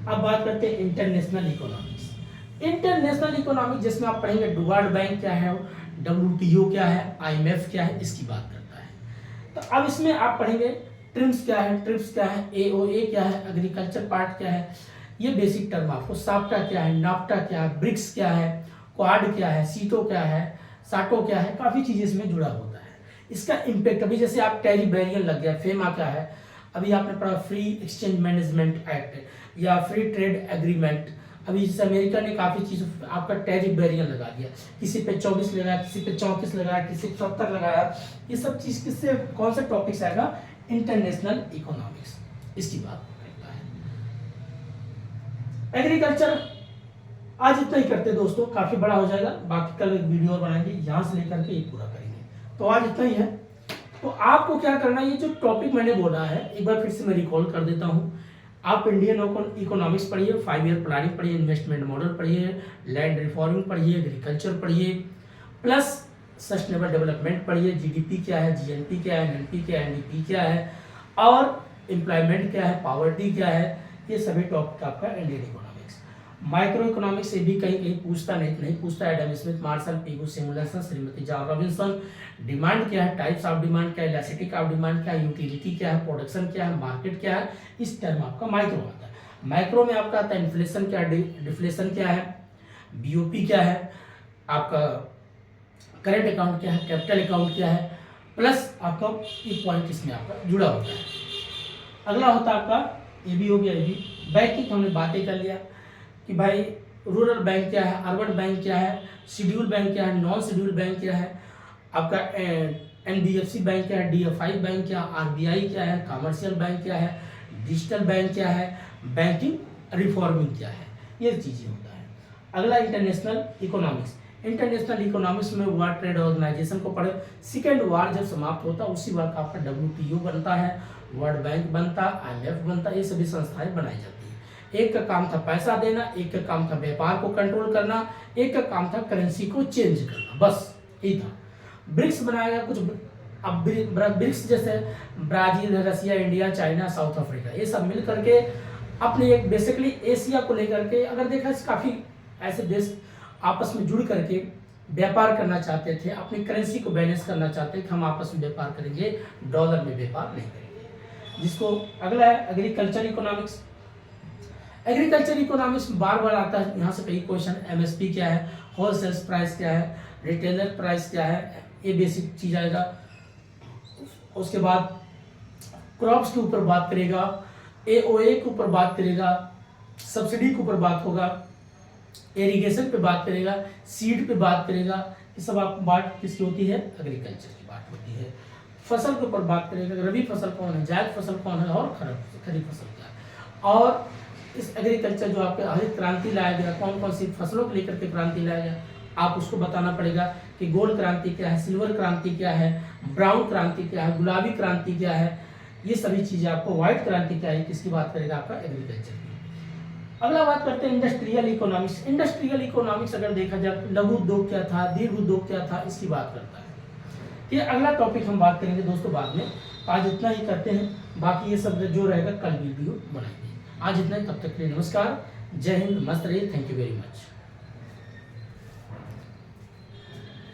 अब बात करते हैं इंटरनेशनल इकोनॉमिक्स। इंटरनेशनल इकोनॉमिक्स जिसमें आप पढ़ेंगे वर्ल्ड बैंक क्या है, WTO क्या है, IMF क्या है, इसकी बात करता है। तो अब इसमें आप पढ़ेंगे ट्रिम्स क्या है, ट्रिप्स क्या है, AOA क्या है, एग्रीकल्चर पार्ट क्या है, ये बेसिक टर्म आपको, साप्टा क्या है, नाफ्टा क्या है, ब्रिक्स क्या है, क्वाड क्या है, सीटो क्या है, साटो क्या है, काफी चीजें इसमें जुड़ा होता है। इसका इम्पैक्ट अभी जैसे आप टेरिबेरियन लग गया, फेमा क्या है, अभी आपने पढ़ा फ्री एक्सचेंज मैनेजमेंट एक्ट या फ्री ट्रेड एग्रीमेंट। अभी जैसे अमेरिका ने काफी चीज आपका टैरिफ बैरियर लगा दिया, किसी पे 24 लगाया, किसी पे 34 लगाया, किसी पे 70 लगाया। ये सब चीज किससे, कौन सा टॉपिक्स आएगा, इंटरनेशनल इकोनॉमिक्स, इसकी बात करता है। एग्रीकल्चर आज इतना ही करते दोस्तों, काफी बड़ा हो जाएगा, बाकी कल एक वीडियो बनाएंगे, यहाँ से लेकर के ये पूरा करेंगे। तो आज इतना ही है। तो आपको क्या करना है, ये जो टॉपिक मैंने बोला है एक बार फिर से मैं रिकॉल कर देता हूँ। आप इंडियन इकोनॉमिक्स पढ़िए, 5 ईयर प्लानिंग पढ़िए, इन्वेस्टमेंट मॉडल पढ़िए, लैंड रिफॉर्मिंग पढ़िए, एग्रीकल्चर पढ़िए, प्लस सस्टेनेबल डेवलपमेंट पढ़िए, GDP क्या है, GNP क्या है, NNP क्या है, NDP क्या है, और एम्प्लॉयमेंट क्या है, पॉवर्टी क्या है, ये सभी टॉपिक आपका इंडियन इकोनॉमिक्स। माइक्रो इकोनॉमिक्स से भी कहीं कहीं पूछता नहीं पूछता है। Adam Smith, Marshall, Pigou simulation, Shrimati Joan Robinson. Demand क्या है, टाइप्स ऑफ डिमांड क्या है, इलास्टिसिटी ऑफ डिमांड क्या है, यूटिलिटी क्या है, प्रोडक्शन क्या है, मार्केट क्या है, इस टर्म आपका माइक्रो आता है। माइक्रो में आपका आता है इन्फ्लेशन क्या है, डिफ्लेशन क्या है, BOP क्या है, आपका करेंट अकाउंट क्या है, कैपिटल अकाउंट क्या है, प्लस आपका एक पॉइंट इसमें आपका जुड़ा होता है। अगला होता है आपका ये भी हो गया, ये भी बैंकिंग हमने बातें कर लिया कि भाई रूरल बैंक क्या है, अर्बन बैंक क्या है, शेड्यूल बैंक क्या है, नॉन शेड्यूल बैंक क्या है, आपका NBFC बैंक क्या है, DFI बैंक क्या है, RBI क्या है, कमर्शियल बैंक क्या है, डिजिटल बैंक क्या है, बैंकिंग रिफॉर्मिंग क्या है, ये चीज़ें होता है। अगला इंटरनेशनल इकोनॉमिक्स। इंटरनेशनल इकोनॉमिक्स में वर्ल्ड ट्रेड ऑर्गेनाइजेशन को पढ़े। सेकेंड वार जब समाप्त होता है उसी वक्त आपका WTO बनता है, वर्ल्ड बैंक बनता है, IMF बनता है, ये सभी संस्थाएं बनाई जाती है। एक का काम था पैसा देना, एक का काम था व्यापार को कंट्रोल करना, एक का काम था करेंसी को चेंज करना, बस यही था। ब्रिक्स बनाया गया कुछ, अब ब्रिक्स जैसे ब्राजील, रसिया, इंडिया, चाइना, साउथ अफ्रीका, ये सब मिल करके अपने एक बेसिकली एशिया को लेकर के अगर देखा काफी ऐसे देश आपस में जुड़ करके व्यापार करना चाहते थे, अपनी करेंसी को बैलेंस करना चाहते थे कि हम आपस में व्यापार करेंगे, डॉलर में व्यापार नहीं करेंगे। जिसको अगला है एग्रीकल्चर इकोनॉमिक्स। एग्रीकल्चर इकोनॉमिक्स बार बार आता है, यहाँ से कई क्वेश्चन, MSP क्या है, होलसेल प्राइस क्या है, रिटेलर प्राइस क्या है, ये बेसिक चीज आएगा। उसके बाद क्रॉप्स के ऊपर बात करेगा, AOA के ऊपर बात करेगा, सब्सिडी के ऊपर बात होगा, इरिगेशन पे बात करेगा, सीड पे बात करेगा, ये सब आपको बात किसकी होती है, एग्रीकल्चर की बात होती है। फसल के ऊपर बात करेगा, रबी फसल कौन है, जायद फसल कौन है और खरीफ फसल क्या है। और इस एग्रीकल्चर जो आपके हरित क्रांति लाया गया, कौन कौन सी फसलों को लेकर के क्रांति लाया गया, आप उसको बताना पड़ेगा कि गोल्ड क्रांति क्या है, सिल्वर क्रांति क्या है, ब्राउन क्रांति क्या है, गुलाबी क्रांति क्या है, ये सभी चीजें आपको, व्हाइट क्रांति क्या है, किसकी बात करेगा, आपका एग्रीकल्चर की। अगला बात करते हैं इंडस्ट्रियल इकोनॉमिक्स। इंडस्ट्रियल इकोनॉमिक्स अगर देखा जाए लघु उद्योग क्या था, दीर्घ उद्योग क्या था, इसकी बात करता है। ये अगला टॉपिक हम बात करेंगे दोस्तों बाद में। आज इतना ही करते हैं, बाकी ये सब जो रहेगा कल वीडियो बनाएंगे। आज इतना ही, तब तक के लिए नमस्कार, जय हिंद, मस्त रहिए, थैंक यू वेरी मच।